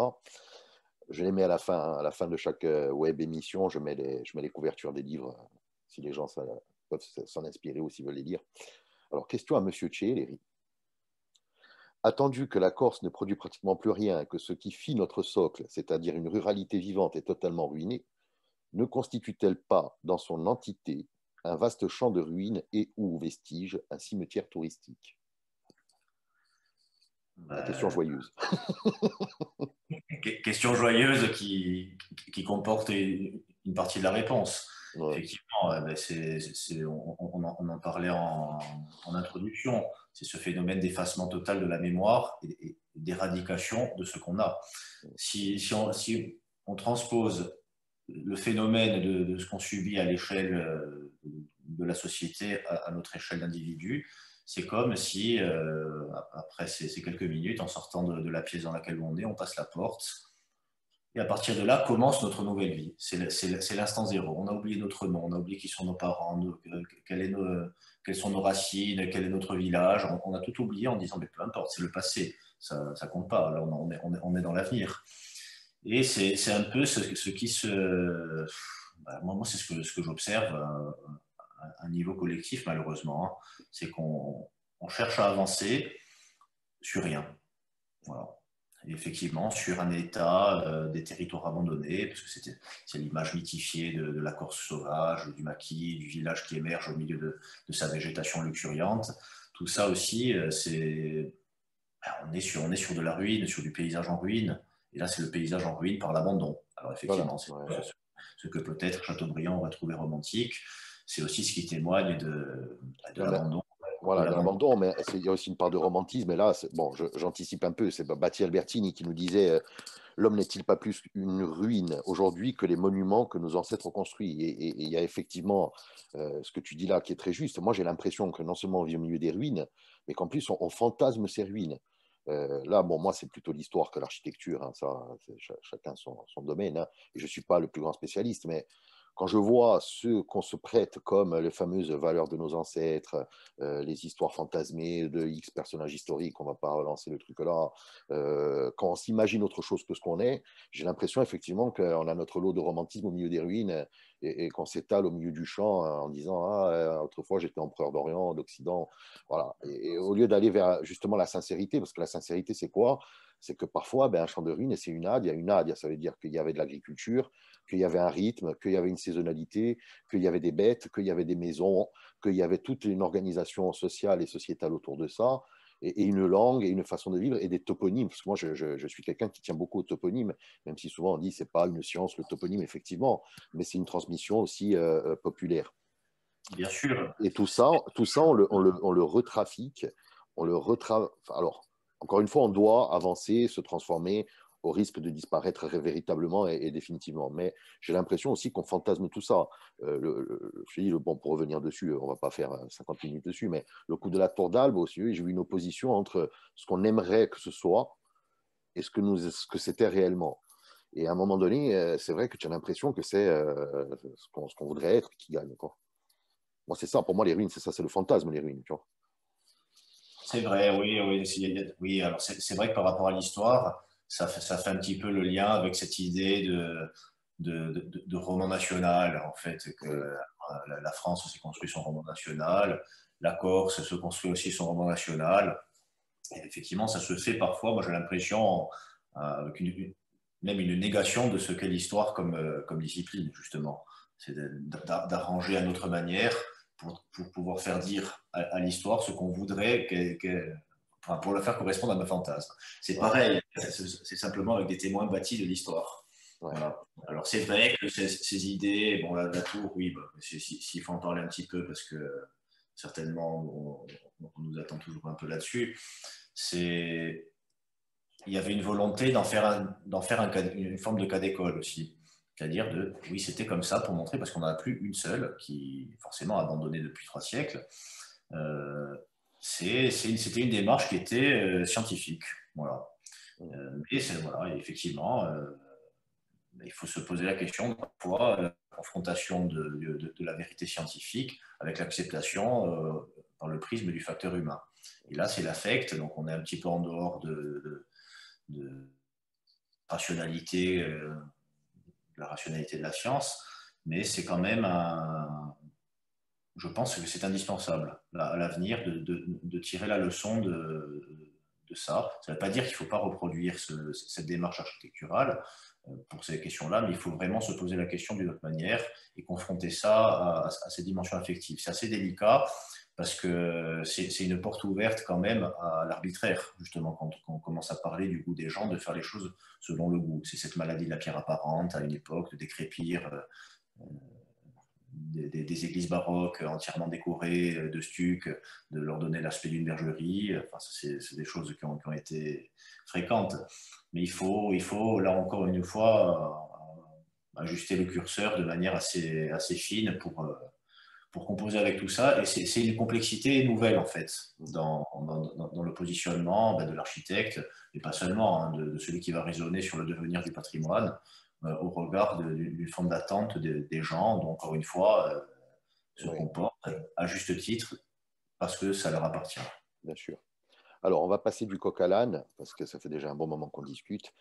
Speaker 2: Je les mets à la fin de chaque web émission, je mets les couvertures des livres, si les gens peuvent s'en inspirer ou s'ils veulent les lire. Alors, question à Monsieur Tchéléry. Attendu que la Corse ne produit pratiquement plus rien, que ce qui fit notre socle, c'est-à-dire une ruralité vivante, est totalement ruiné, ne constitue-t-elle pas, dans son entité, un vaste champ de ruines et ou vestiges, un cimetière touristique? La question joyeuse.
Speaker 3: Question joyeuse qui comporte une partie de la réponse.
Speaker 2: Ouais.
Speaker 3: Effectivement, on en parlait en introduction. C'est ce phénomène d'effacement total de la mémoire et d'éradication de ce qu'on a. Si on transpose le phénomène de ce qu'on subit à l'échelle de la société à notre échelle d'individu, c'est comme si, après ces quelques minutes, en sortant de la pièce dans laquelle on est, on passe la porte. Et à partir de là, commence notre nouvelle vie. C'est l'instant zéro. On a oublié notre nom, on a oublié qui sont nos parents, quelles sont nos racines, quel est notre village. On a tout oublié en disant, mais peu importe, c'est le passé, ça ne compte pas. Là, on est dans l'avenir. Et c'est un peu ce qui se... Moi, c'est ce que j'observe à un niveau collectif, malheureusement. Hein. C'est qu'on cherche à avancer sur rien. Voilà. Et effectivement, sur un état des territoires abandonnés, parce que c'est l'image mythifiée de la Corse sauvage, du maquis, du village qui émerge au milieu de sa végétation luxuriante. Tout ça aussi, on est sur de la ruine, sur du paysage en ruine. Et là, c'est le paysage en ruine par l'abandon. Alors effectivement,
Speaker 2: Voilà. Ouais.
Speaker 3: ce que peut-être Chateaubriand aurait trouvé romantique, c'est aussi ce qui témoigne de l'abandon.
Speaker 2: Voilà, de l'abandon, mais il y a aussi une part de romantisme. Et là, bon, j'anticipe un peu, c'est Batti Albertini qui nous disait l'homme n'est-il pas plus une ruine aujourd'hui que les monuments que nos ancêtres ont construits? Et il y a effectivement ce que tu dis là qui est très juste. Moi, j'ai l'impression que non seulement on vit au milieu des ruines, mais qu'en plus, on fantasme ces ruines. Là, bon, moi, c'est plutôt l'histoire que l'architecture. Hein, ça, chacun son domaine. Hein, et je ne suis pas le plus grand spécialiste, mais quand je vois ceux qu'on se prête comme les fameuses valeurs de nos ancêtres, les histoires fantasmées de X personnages historiques, on ne va pas relancer le truc là, quand on s'imagine autre chose que ce qu'on est, j'ai l'impression effectivement qu'on a notre lot de romantisme au milieu des ruines et qu'on s'étale au milieu du champ en disant ah, autrefois j'étais empereur d'Orient, d'Occident. Voilà. Et au lieu d'aller vers justement la sincérité, parce que la sincérité c'est quoi? C'est que parfois, un champ de ruines, c'est une ade. Il y a une ade, ça veut dire qu'il y avait de l'agriculture, qu'il y avait un rythme, qu'il y avait une saisonnalité, qu'il y avait des bêtes, qu'il y avait des maisons, qu'il y avait toute une organisation sociale et sociétale autour de ça, et une langue, et une façon de vivre, et des toponymes. Parce que moi, je suis quelqu'un qui tient beaucoup aux toponymes, même si souvent on dit que ce n'est pas une science, le toponyme, effectivement, mais c'est une transmission aussi populaire.
Speaker 3: Bien sûr.
Speaker 2: Et tout ça on le retrafique, alors, encore une fois, on doit avancer, se transformer au risque de disparaître véritablement et définitivement. Mais j'ai l'impression aussi qu'on fantasme tout ça. Je dis, bon, pour revenir dessus, on ne va pas faire 50 minutes dessus, mais le coup de la tour d'Albe aussi, j'ai eu une opposition entre ce qu'on aimerait que ce soit et ce que c'était réellement. Et à un moment donné, c'est vrai que tu as l'impression que c'est ce qu'on voudrait être qui gagne, quoi. Moi, c'est ça, pour moi, les ruines, c'est ça, c'est le fantasme, les ruines, tu vois.
Speaker 3: C'est vrai, oui, oui. Oui, alors c'est vrai que par rapport à l'histoire, ça fait un petit peu le lien avec cette idée de roman national, en fait, que la France s'est construit son roman national, la Corse se construit aussi son roman national. Et effectivement, ça se fait parfois, moi j'ai l'impression, avec même une négation de ce qu'est l'histoire comme discipline, justement. C'est d'arranger à notre manière pour pouvoir faire dire à l'histoire ce qu'on voudrait enfin, pour le faire correspondre à nos fantasmes. C'est pareil, c'est simplement avec des témoins bâtis de l'histoire.
Speaker 2: Ouais.
Speaker 3: Voilà. Alors c'est vrai que ces idées, bon la tour, oui, bah, s'il faut en parler un petit peu, parce que certainement on nous attend toujours un peu là-dessus, il y avait une volonté d'en faire une forme de cas d'école aussi. C'est-à-dire oui, c'était comme ça pour montrer, parce qu'on n'en a plus une seule, qui forcément a abandonné depuis 3 siècles. C'était une démarche qui était scientifique. Voilà. Mais voilà, effectivement, il faut se poser la question, parfois, la confrontation de la vérité scientifique avec l'acceptation par le prisme du facteur humain. Et là, c'est l'affect, donc on est un petit peu en dehors de rationalité, la rationalité de la science, mais c'est quand même je pense que c'est indispensable à l'avenir de tirer la leçon de ça. Ça ne veut pas dire qu'il ne faut pas reproduire cette démarche architecturale pour ces questions-là, mais il faut vraiment se poser la question d'une autre manière et confronter ça à ces dimensions affectives. C'est assez délicat parce que c'est une porte ouverte quand même à l'arbitraire, justement, quand on commence à parler du goût des gens, de faire les choses selon le goût. C'est cette maladie de la pierre apparente à une époque, de décrépir des églises baroques entièrement décorées de stucs, de leur donner l'aspect d'une bergerie. Enfin, c'est des choses qui ont été fréquentes. Mais il faut là encore une fois, ajuster le curseur de manière assez fine pour composer avec tout ça. Et c'est une complexité nouvelle, en fait, dans le positionnement de l'architecte, et pas seulement, hein, de celui qui va raisonner sur le devenir du patrimoine, au regard d'une forme d'attente des gens, dont, encore une fois, se comportent à juste titre parce que ça leur appartient.
Speaker 2: Bien sûr. Alors, on va passer du coq à l'âne, parce que ça fait déjà un bon moment qu'on discute.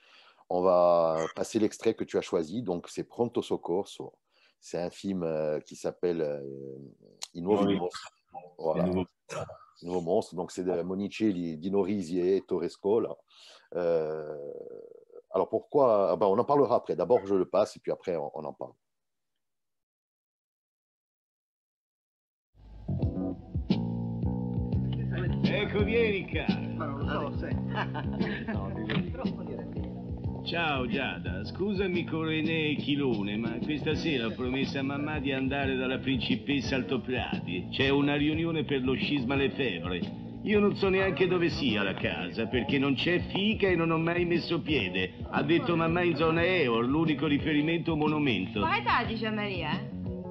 Speaker 2: On va passer l'extrait que tu as choisi, donc c'est Pronto Soccorso. C'est un film qui s'appelle I Nuovi Mostri. Voilà. Nouveau monstre. Donc, c'est de Monicelli, Dino Risi et Torrescola. Alors, pourquoi on en parlera après. D'abord, je le passe et puis après, on en parle.
Speaker 4: Ecco, vieni, caro.
Speaker 5: Ma non lo so, sai.
Speaker 4: Ciao, Giada. Scusami con René e Chilone, ma questa sera ho promesso a mamma di andare dalla principessa Altoprati. C'è una riunione per lo scisma Lefebvre. Io non so neanche dove sia la casa, perché non c'è fica e non ho mai messo piede. Ha detto mamma in zona Eor, l'unico riferimento monumento.
Speaker 6: Ma che età dice Maria?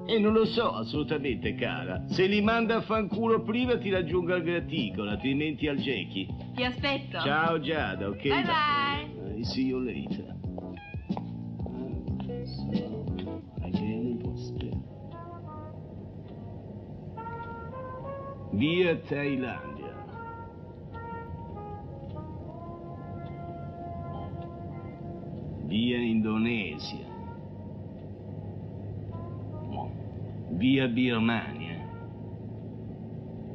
Speaker 4: E non lo so, assolutamente, cara. Se li manda a fanculo prima ti raggiungo al graticolo, altrimenti al Gechi.
Speaker 6: Ti aspetto.
Speaker 4: Ciao, Giada, ok?
Speaker 6: Bye bye.
Speaker 4: I see you later. Via Thailandia. Via Indonesia. Via Birmania.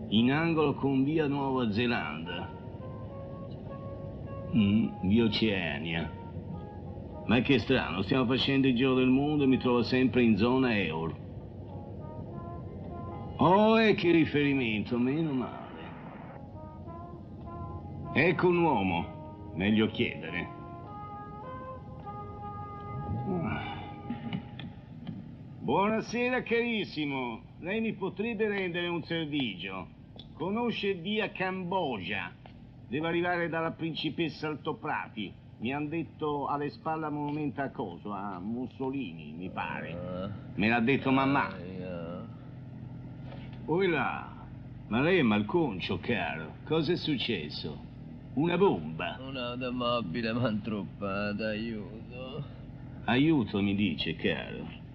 Speaker 4: In angolo con via Nuova Zelanda. Via Oceania. Ma che strano, stiamo facendo il giro del mondo e mi trovo sempre in zona Euro. Oh, e che riferimento, meno male. Ecco un uomo, meglio chiedere. Buonasera carissimo, lei mi potrebbe rendere un servigio. Conosce via Cambogia? Deve arrivare dalla principessa Altoprati. Mi han detto alle spalle a monumento a coso, a Mussolini, mi pare. Me l'ha detto mamma. Oi là, ma lei è malconcio, caro. Cosa è successo? Una bomba?
Speaker 5: Un'automobile mantruppata, aiuto.
Speaker 4: Aiuto, mi dice, caro.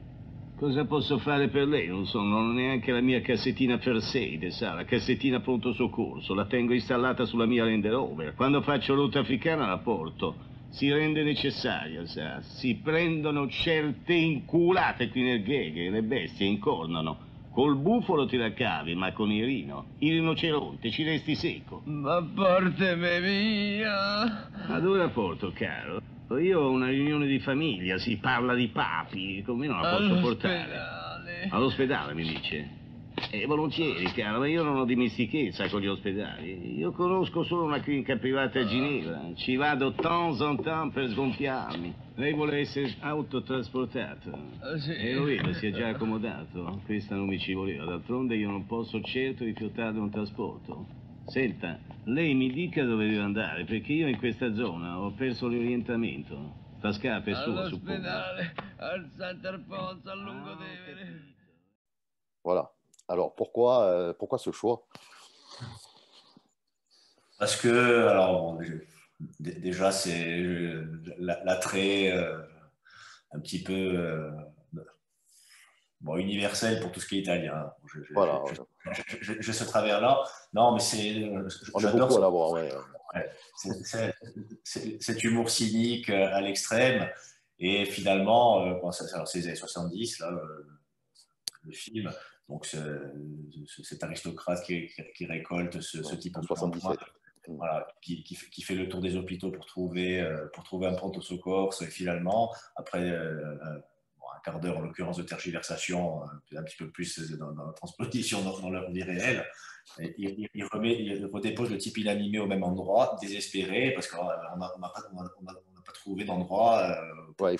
Speaker 4: Cosa posso fare per lei? Non so, non ho neanche la mia cassettina first aid, sa, la cassettina pronto soccorso. La tengo installata sulla mia Land Rover. Quando faccio rotta africana la porto. Si rende necessaria, sa. Si prendono certe inculate qui nel Gheghe, le bestie incornano. Col bufalo ti la cavi, ma con il rinoceronte ci resti secco.
Speaker 5: Ma portami via.
Speaker 4: Ma dove la porto, caro? Io ho una riunione di famiglia, si parla di papi, come non la posso portare?
Speaker 5: All'ospedale.
Speaker 4: All'ospedale, mi dice. Volentieri, caro, ma io non ho dimestichezza con gli ospedali. Io conosco solo una clinica privata a Ginevra. Ci vado de temps en temps per sgonfiarmi. Lei vuole essere autotrasportato?
Speaker 5: Sì.
Speaker 4: E lo vedo, si è già accomodato. Questa non mi ci voleva. D'altronde io non posso certo rifiutarle un trasporto. Senta, lei mi dica dove deve andare, perché io in questa zona ho perso l'orientamento. La scarpa è sua, suppongo.
Speaker 5: All'ospedale, al Sant'Alfonso, a Lungodevere.
Speaker 2: Voilà. Alors, pourquoi ce choix?
Speaker 3: Parce que, alors, bon, déjà, c'est l'attrait un petit peu bon, universel pour tout ce qui est italien.
Speaker 2: Voilà.
Speaker 3: J'ai ce travers-là. Non, mais
Speaker 2: On est beaucoup à l'avoir, ouais.
Speaker 3: Ouais, cet humour cynique à l'extrême. Et finalement, bon, c'est les années 70, là, le film. Donc, cet aristocrate qui récolte ce type de
Speaker 2: 77.
Speaker 3: Voilà, qui fait le tour des hôpitaux pour trouver un pronto soccorso. Et finalement, après bon, un quart d'heure, en l'occurrence, de tergiversation, un petit peu plus dans la transposition dans leur vie réelle, il redépose le type inanimé au même endroit, désespéré, parce qu'on n'a pas trouvé d'endroit.
Speaker 2: Ouais, il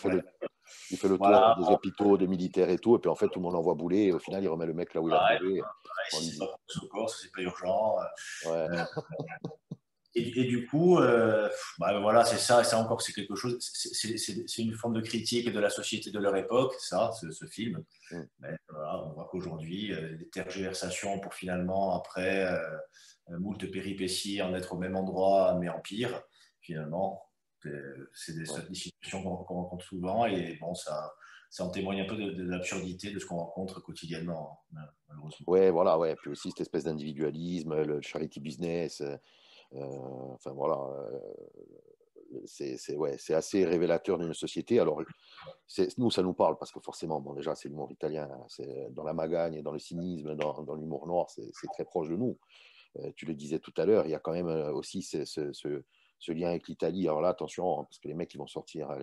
Speaker 2: fait le
Speaker 3: voilà.
Speaker 2: tour des hôpitaux, des militaires et tout, et puis en fait, tout le monde l'envoie bouler, et au final, il remet le mec là où il a trouvé.
Speaker 3: Si c'est pas pour le secours, c'est pas urgent.
Speaker 2: Ouais.
Speaker 3: Et du coup, bah voilà, c'est ça, et ça encore, c'est quelque chose, c'est une forme de critique de la société de leur époque, ça, ce film. Mais voilà, on voit qu'aujourd'hui, des tergiversations pour finalement, après moult péripéties, en être au même endroit, mais en pire, finalement, c'est des situations qu'on rencontre souvent, et bon, ça en témoigne un peu de l'absurdité de ce qu'on rencontre quotidiennement, malheureusement.
Speaker 2: Ouais, voilà, ouais. Puis aussi cette espèce d'individualisme, le charity business. Enfin voilà, c'est assez révélateur d'une société. Alors, nous, ça nous parle parce que forcément, bon, déjà, c'est l'humour italien, c'est dans la magagne, dans le cynisme, dans l'humour noir, c'est très proche de nous. Tu le disais tout à l'heure, il y a quand même aussi ce lien avec l'Italie. Alors là, attention, hein, parce que les mecs, ils vont sortir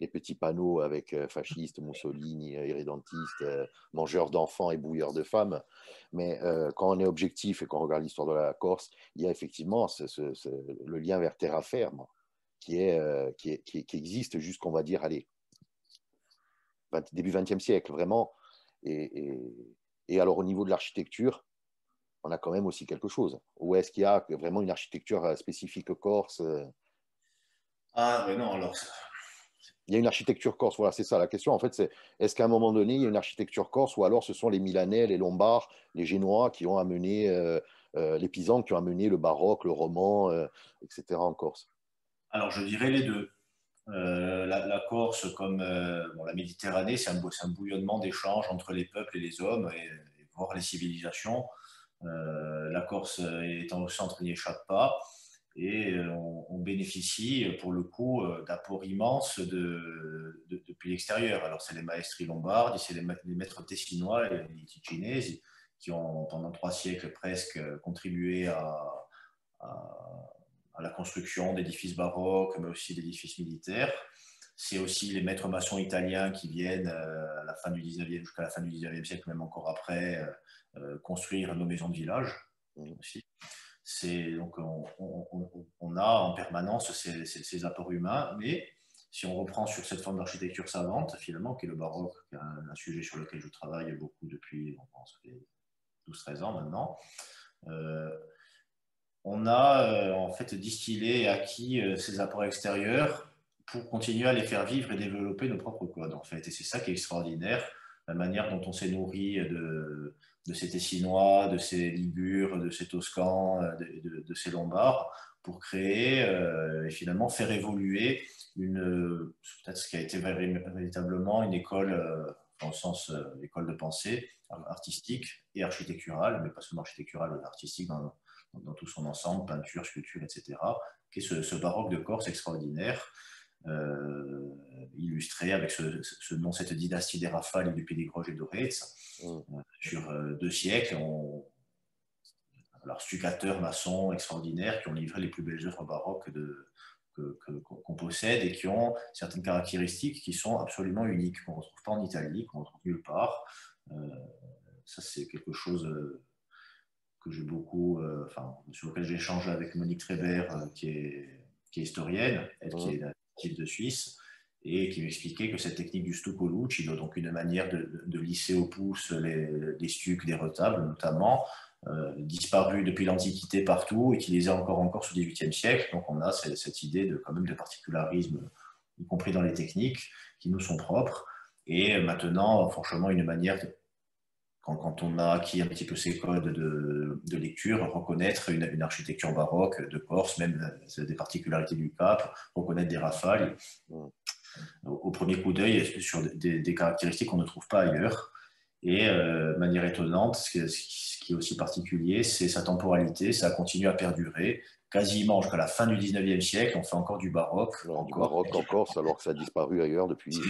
Speaker 2: les petits panneaux avec fascistes, Mussolini, irrédentistes, mangeurs d'enfants et bouilleurs de femmes. Mais quand on est objectif et qu'on regarde l'histoire de la Corse, il y a effectivement le lien vers terre ferme qui existe jusqu'on va dire, allez, début XXe siècle, vraiment. Et alors, au niveau de l'architecture, on a quand même aussi quelque chose. Ou est-ce qu'il y a vraiment une architecture spécifique corse?
Speaker 3: Ah, mais non, alors...
Speaker 2: Il y a une architecture corse, voilà, c'est ça la question. En fait, c'est est-ce qu'à un moment donné, il y a une architecture corse ou alors ce sont les Milanais, les Lombards, les Génois qui ont amené, les Pisans qui ont amené le baroque, le roman, etc. en Corse?
Speaker 3: Alors, je dirais les deux. La Corse, comme bon, la Méditerranée, c'est un bouillonnement d'échanges entre les peuples et les hommes, et voire les civilisations. La Corse étant au centre n'y échappe pas. Et on bénéficie, pour le coup, d'apports immenses depuis l'extérieur. Alors, c'est les maestri lombardi, c'est les maîtres tessinois, les ticinesi, qui ont, pendant 3 siècles presque, contribué à la construction d'édifices baroques, mais aussi d'édifices militaires. C'est aussi les maîtres maçons italiens qui viennent à la fin du 19e, jusqu'à la fin du 19e siècle, même encore après, construire nos maisons de village aussi. Donc on a en permanence ces apports humains, mais si on reprend sur cette forme d'architecture savante, finalement, qui est le baroque, qui est un sujet sur lequel je travaille beaucoup depuis 12-13 ans maintenant, on a en fait distillé et acquis ces apports extérieurs pour continuer à les faire vivre et développer nos propres codes, en fait. Et c'est ça qui est extraordinaire, la manière dont on s'est nourri de ces Tessinois, de ces Ligures, de ces Toscans, de ces Lombards, pour créer et finalement faire évoluer peut-être ce qui a été véritablement une école, dans le sens école de pensée, artistique et architecturale, mais pas seulement architecturale, artistique dans tout son ensemble, peinture, sculpture, etc., qui est ce baroque de Corse extraordinaire, illustré avec ce nom, cette dynastie des Rafali, du Piedigroge et d'Orez, sur 2 siècles. Alors, stucateurs, maçons extraordinaires qui ont livré les plus belles œuvres baroques qu'on possède et qui ont certaines caractéristiques qui sont absolument uniques, qu'on ne retrouve pas en Italie, qu'on ne retrouve nulle part. Ça, c'est quelque chose que j'ai beaucoup, sur lequel j'ai échangé avec Monique Trébert, qui est historienne, elle qui est native de Suisse, et qui m'expliquait que cette technique du stucco-lucido, donc une manière de lisser au pouce les stucs des retables notamment, disparue depuis l'Antiquité partout, utilisée encore sous le XVIIIe siècle. Donc on a cette idée quand même de particularisme, y compris dans les techniques, qui nous sont propres. Et maintenant, franchement, une manière, quand on a acquis un petit peu ces codes de lecture, reconnaître une architecture baroque de Corse, même des particularités du Cap, reconnaître des rafales, au premier coup d'œil, sur des caractéristiques qu'on ne trouve pas ailleurs. Et de manière étonnante, ce qui est aussi particulier, c'est sa temporalité. Ça continue à perdurer quasiment jusqu'à la fin du 19e siècle. On fait encore du baroque.
Speaker 2: Du baroque en Corse, alors que ça a disparu ailleurs depuis.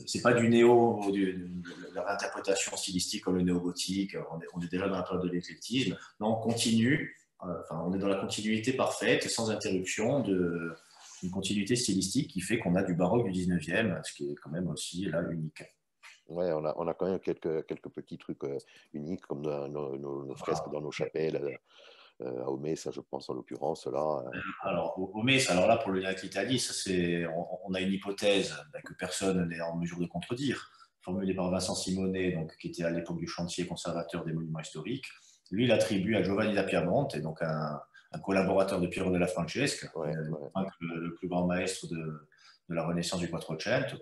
Speaker 3: C'est pas du néo, de la réinterprétation stylistique comme le néo-gothique. On est déjà dans la période de l'éclectisme. Non, on continue. On est dans la continuité parfaite, sans interruption, une continuité stylistique qui fait qu'on a du baroque du 19e, ce qui est quand même aussi là unique.
Speaker 2: Ouais, on a quand même quelques petits trucs uniques, comme nos fresques dans nos chapelles, à Omé, ça je pense en l'occurrence. Là,
Speaker 3: Alors, Omé, alors là, pour le lien avec l'Italie, on a une hypothèse que personne n'est en mesure de contredire, formulée par Vincent Simonet, donc, qui était à l'époque du chantier conservateur des monuments historiques. Lui, il attribue à Giovanni da Piamonte, donc un collaborateur de Piero della Francesca, le plus grand maître de la Renaissance du Quattrocento,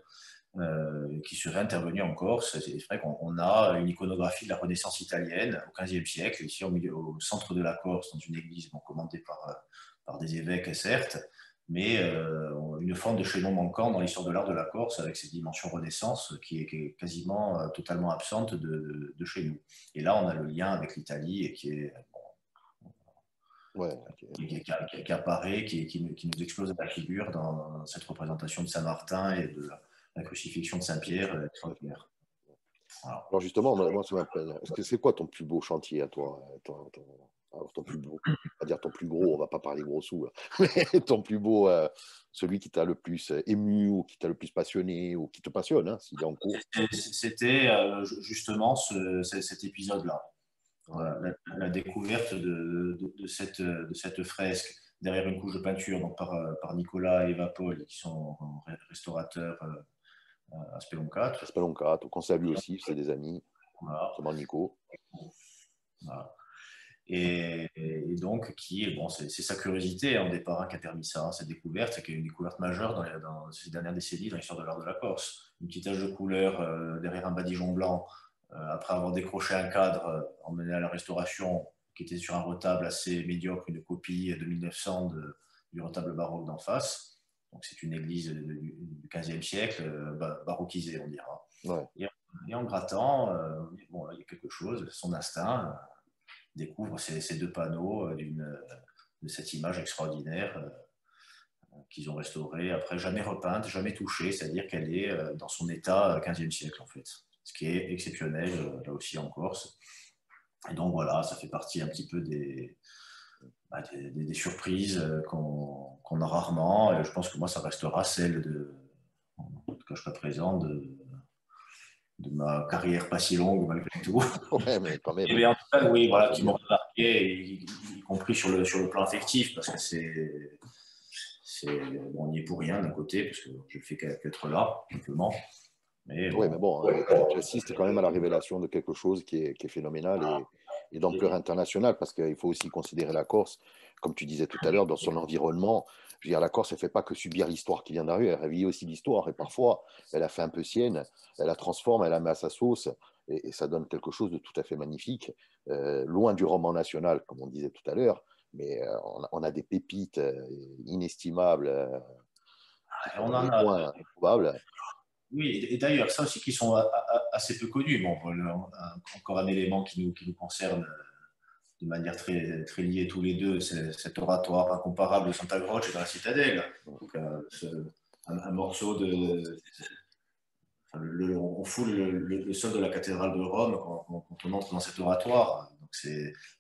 Speaker 3: qui serait intervenu en Corse. C'est vrai qu'on a une iconographie de la Renaissance italienne au XVe siècle, ici au centre de la Corse, dans une église commandée par des évêques, certes, mais une forme de chaînon manquant dans l'histoire de l'art de la Corse, avec cette dimension Renaissance qui est quasiment totalement absente de chez nous. Et là, on a le lien avec l'Italie et qui apparaît, qui nous explose à la figure dans cette représentation de Saint-Martin et de la crucifixion de Saint-Pierre extraordinaire.
Speaker 2: Voilà. Alors justement, moi, ça m'appelle. Est-ce que c'est quoi ton plus beau chantier à toi, ton plus beau, on va dire ton plus gros, on va pas parler gros sous, mais ton plus beau, celui qui t'a le plus ému ou qui t'a le plus passionné ou qui te passionne, hein, s'il est en cours.
Speaker 3: C'était justement cet épisode-là. Voilà, la découverte de cette fresque derrière une couche de peinture, donc par Nicolas et Eva Paul, qui sont restaurateurs à Speloncato.
Speaker 2: À Speloncato, qu'on salue aussi, c'est des amis.
Speaker 3: Voilà.
Speaker 2: Notamment Nico.
Speaker 3: Voilà. Et donc, c'est sa curiosité au départ qui a permis ça, cette découverte, qui est une découverte majeure dans ces dernières décennies dans l'histoire de l'art de la Corse. Une petite tache de couleur derrière un badigeon blanc, après avoir décroché un cadre emmené à la restauration qui était sur un retable assez médiocre, une copie de 1900 du retable baroque d'en face. Donc c'est une église du XVe siècle, baroquisée, on dira.
Speaker 2: Ouais.
Speaker 3: Et en grattant, là, il y a quelque chose, son instinct découvre ces deux panneaux de cette image extraordinaire qu'ils ont restaurée, après jamais repeinte, jamais touchée, c'est-à-dire qu'elle est dans son état XVe siècle en fait. Ce qui est exceptionnel, là aussi en Corse. Et donc voilà, ça fait partie un petit peu des surprises qu'on a rarement. Et je pense que moi, ça restera celle en tout cas jusqu'à présent, de ma carrière pas si longue malgré tout.
Speaker 2: Ouais, mais quand même.
Speaker 3: Et en tout cas, oui, voilà, qui m'ont marqué, y compris sur le plan affectif, parce que on n'y est pour rien d'un côté, parce que je ne fais qu'être là, simplement.
Speaker 2: Oui, mais bon, j'assiste quand même à la révélation de quelque chose qui est phénoménal et d'ampleur internationale, parce qu'il faut aussi considérer la Corse, comme tu disais tout à l'heure, dans son environnement. Je veux dire, la Corse, elle ne fait pas que subir l'histoire qui vient d'arriver, elle vit aussi l'histoire, et parfois, elle a fait un peu sienne, elle la transforme, elle la met à sa sauce, et ça donne quelque chose de tout à fait magnifique, loin du roman national, comme on disait tout à l'heure, mais on a des pépites inestimables,
Speaker 3: on en a
Speaker 2: points improbables.
Speaker 3: Oui, et d'ailleurs, ça aussi qui sont assez peu connus. Bon, encore un élément qui nous concerne de manière très, très liée tous les deux, c'est cet oratoire incomparable de Santa Croce dans la citadelle. Donc, un morceau on foule le sol de la cathédrale de Rome quand on entre dans cet oratoire. Donc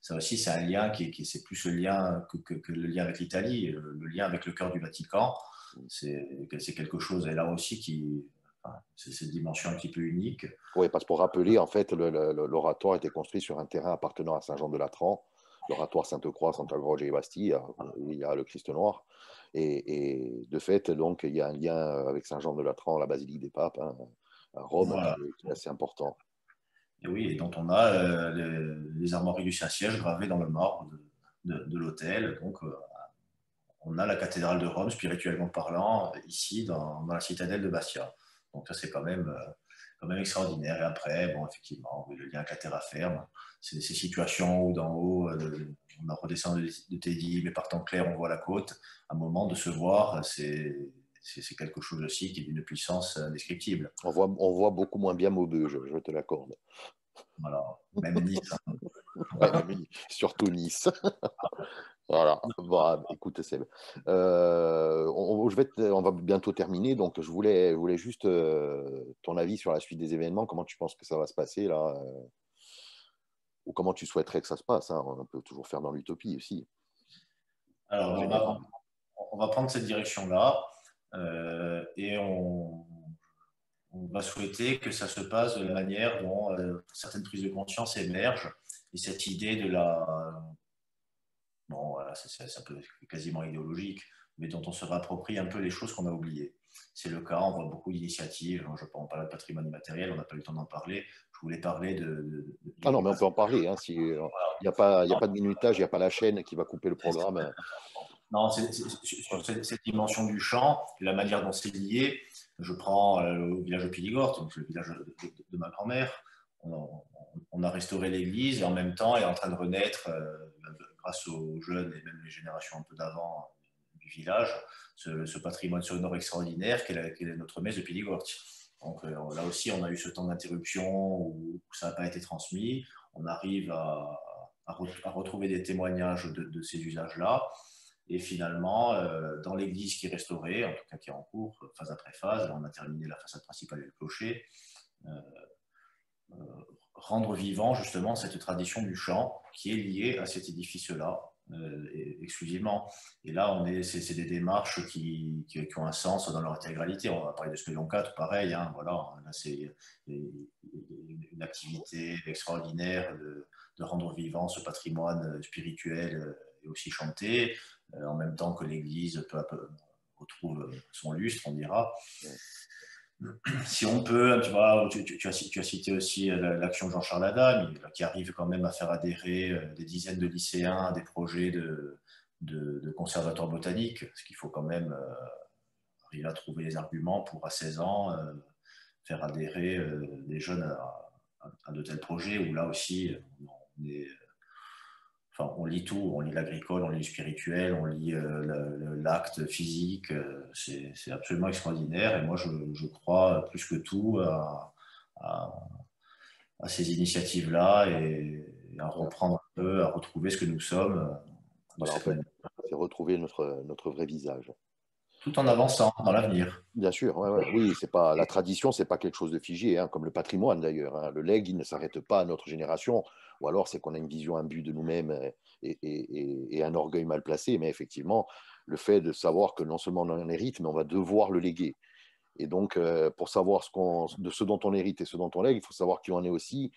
Speaker 3: ça aussi, c'est un lien c'est plus le lien que le lien avec l'Italie, le lien avec le cœur du Vatican. C'est quelque chose, et là aussi, c'est cette dimension un petit peu unique.
Speaker 2: Oui, parce que pour rappeler, en fait, l'oratoire était construit sur un terrain appartenant à Saint-Jean-de-Latran, l'oratoire Sainte-Croix, Santa Croce et Bastille, où il y a le Christ noir. Et de fait, donc, il y a un lien avec Saint-Jean-de-Latran, la basilique des papes, hein, à Rome,
Speaker 3: Voilà.
Speaker 2: qui est assez important.
Speaker 3: Et oui, et dont on a les armoiries du Saint-Siège gravées dans le marbre de l'autel. Donc, on a la cathédrale de Rome, spirituellement parlant, ici, dans la citadelle de Bastia. Donc, ça, c'est quand même extraordinaire. Et après, bon, effectivement, oui, le lien avec la terre ferme, c'est ces situations où d'en haut, on a redescendu de Teddy, mais par temps clair, on voit la côte. À un moment de se voir, c'est quelque chose aussi qui est d'une puissance indescriptible.
Speaker 2: On voit beaucoup moins bien Maubeuge, je te l'accorde.
Speaker 3: Voilà, même Nice.
Speaker 2: Ouais, surtout Nice. Voilà. Bon, écoute, Seb, on va bientôt terminer, donc je voulais juste ton avis sur la suite des événements. Comment tu penses que ça va se passer là, ou comment tu souhaiterais que ça se passe, hein. On peut toujours faire dans l'utopie aussi.
Speaker 3: Alors, on va prendre cette direction-là et on va souhaiter que ça se passe de la manière dont certaines prises de conscience émergent et cette idée de bon, voilà, c'est un peu quasiment idéologique, mais dont on se réapproprie un peu les choses qu'on a oubliées. C'est le cas, on voit beaucoup d'initiatives. On parle de patrimoine immatériel, on n'a pas eu le temps d'en parler. Je voulais parler
Speaker 2: Ah non, mais on peut en parler. Hein, il n'y a pas de minutage, il n'y a pas la chaîne qui va couper le programme.
Speaker 3: Non, sur cette dimension du champ, la manière dont c'est lié, je prends le village de Piligorte, donc le village de ma grand-mère. On a restauré l'église et en même temps est en train de renaître, grâce aux jeunes et même les générations un peu d'avant du village, ce patrimoine sonore extraordinaire qu'est notre messe de Piligorte. Donc là aussi, on a eu ce temps d'interruption où ça n'a pas été transmis. On arrive à retrouver des témoignages de ces usages-là. Et finalement, dans l'église qui est restaurée, en tout cas qui est en cours, phase après phase, on a terminé la façade principale et le clocher, rendre vivant justement cette tradition du chant qui est liée à cet édifice-là exclusivement. Et là, c'est des démarches qui ont un sens dans leur intégralité. On va parler de Spélion 4, pareil, hein, voilà, là, c'est une activité extraordinaire de rendre vivant ce patrimoine spirituel et aussi chanté, en même temps que l'Église peu à peu retrouve son lustre, on dira. Si on peut, tu vois, tu as cité aussi l'action Jean-Charles Adam, qui arrive quand même à faire adhérer des dizaines de lycéens à des projets de conservatoire botanique, ce qu'il faut quand même arriver à trouver les arguments pour, à 16 ans, faire adhérer des jeunes à de tels projets, où là aussi, on lit tout, on lit l'agricole, on lit le spirituel, on lit l'acte physique, c'est absolument extraordinaire. Et moi, je crois plus que tout à ces initiatives-là et à reprendre un peu, à retrouver ce que nous sommes.
Speaker 2: Voilà, en fait, c'est retrouver notre vrai visage.
Speaker 3: Tout en avançant dans l'avenir.
Speaker 2: Bien sûr, oui, c'est pas, la tradition, c'est pas quelque chose de figé, hein, comme le patrimoine d'ailleurs. Hein. Le legs, il ne s'arrête pas à notre génération, ou alors c'est qu'on a une vision imbue de nous-mêmes et un orgueil mal placé, mais effectivement, le fait de savoir que non seulement on en hérite, mais on va devoir le léguer. Et donc, pour savoir de ce dont on hérite et ce dont on lègue, il faut savoir qui on est aussi.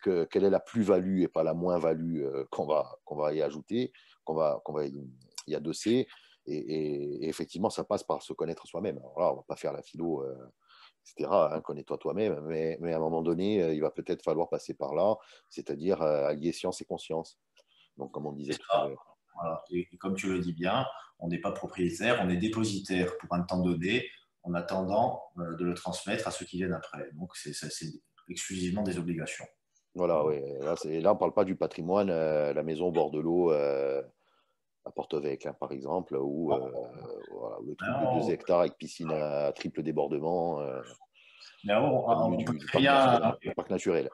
Speaker 2: Quelle est la plus-value et pas la moins-value qu'on va y ajouter, qu'on va y adosser. Et effectivement, ça passe par se connaître soi-même. Alors là, on ne va pas faire la philo, etc. Hein, connais-toi toi-même, mais à un moment donné, il va peut-être falloir passer par là, c'est-à-dire allier science et conscience. Donc, comme on disait tout à l'heure.
Speaker 3: Voilà. Et comme tu le dis bien, on n'est pas propriétaire, on est dépositaire pour un temps donné, en attendant de le transmettre à ceux qui viennent après. Donc, c'est exclusivement des obligations.
Speaker 2: Voilà, oui. Là, on ne parle pas du patrimoine, la maison au bord de l'eau. À Porto-Vecchio, hein, par exemple, où voilà, le truc de 2 hectares avec piscine à triple débordement, du parc naturel.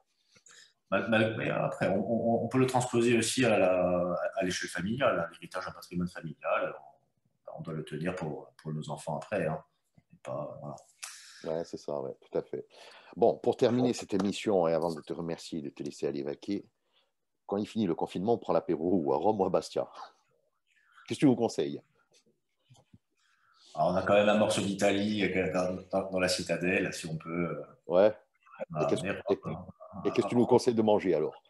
Speaker 3: Mais après, on peut le transposer aussi à l'échelle familiale, à l'héritage d'un patrimoine familial. On doit le tenir pour nos enfants après. Hein. Voilà.
Speaker 2: Ouais, c'est ça, ouais, tout à fait. Bon, pour terminer cette émission, et avant de te remercier et de te laisser aller vaquer, quand il finit le confinement, on prend l'apéro ou à Rome ou à Bastia. Qu'est-ce que tu vous conseilles?
Speaker 3: Alors, on a quand même un morceau d'Italie dans la citadelle, si on peut.
Speaker 2: Ouais. Et
Speaker 3: Voilà,
Speaker 2: qu'est-ce
Speaker 3: venir,
Speaker 2: et qu'est-ce que tu nous conseilles de manger alors?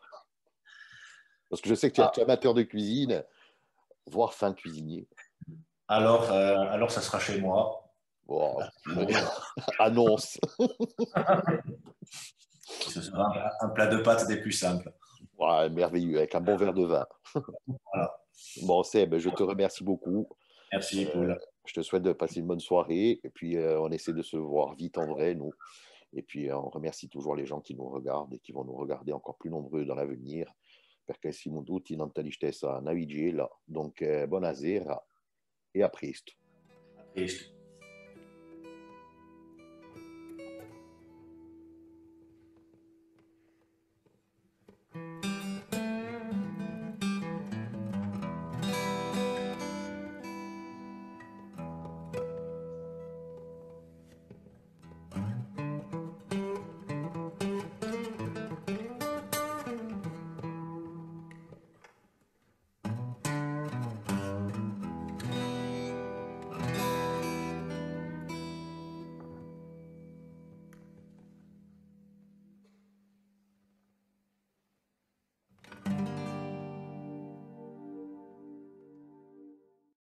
Speaker 2: Parce que je sais que tu es amateur de cuisine, voire fin cuisinier.
Speaker 3: alors, ça sera chez moi.
Speaker 2: Oh, annonce.
Speaker 3: Ce sera un plat de pâtes des plus simples.
Speaker 2: Ouais, merveilleux, avec un bon verre de vin.
Speaker 3: Voilà.
Speaker 2: Bon, Seb, je te remercie beaucoup.
Speaker 3: Merci, Paul.
Speaker 2: Je te souhaite de passer une bonne soirée. Et puis, on essaie de se voir vite en vrai, nous. Et puis, on remercie toujours les gens qui nous regardent et qui vont nous regarder encore plus nombreux dans l'avenir. Perché siamo tutti in tristezza, una vigila. Donc, buonasera e a presto.
Speaker 3: À plus.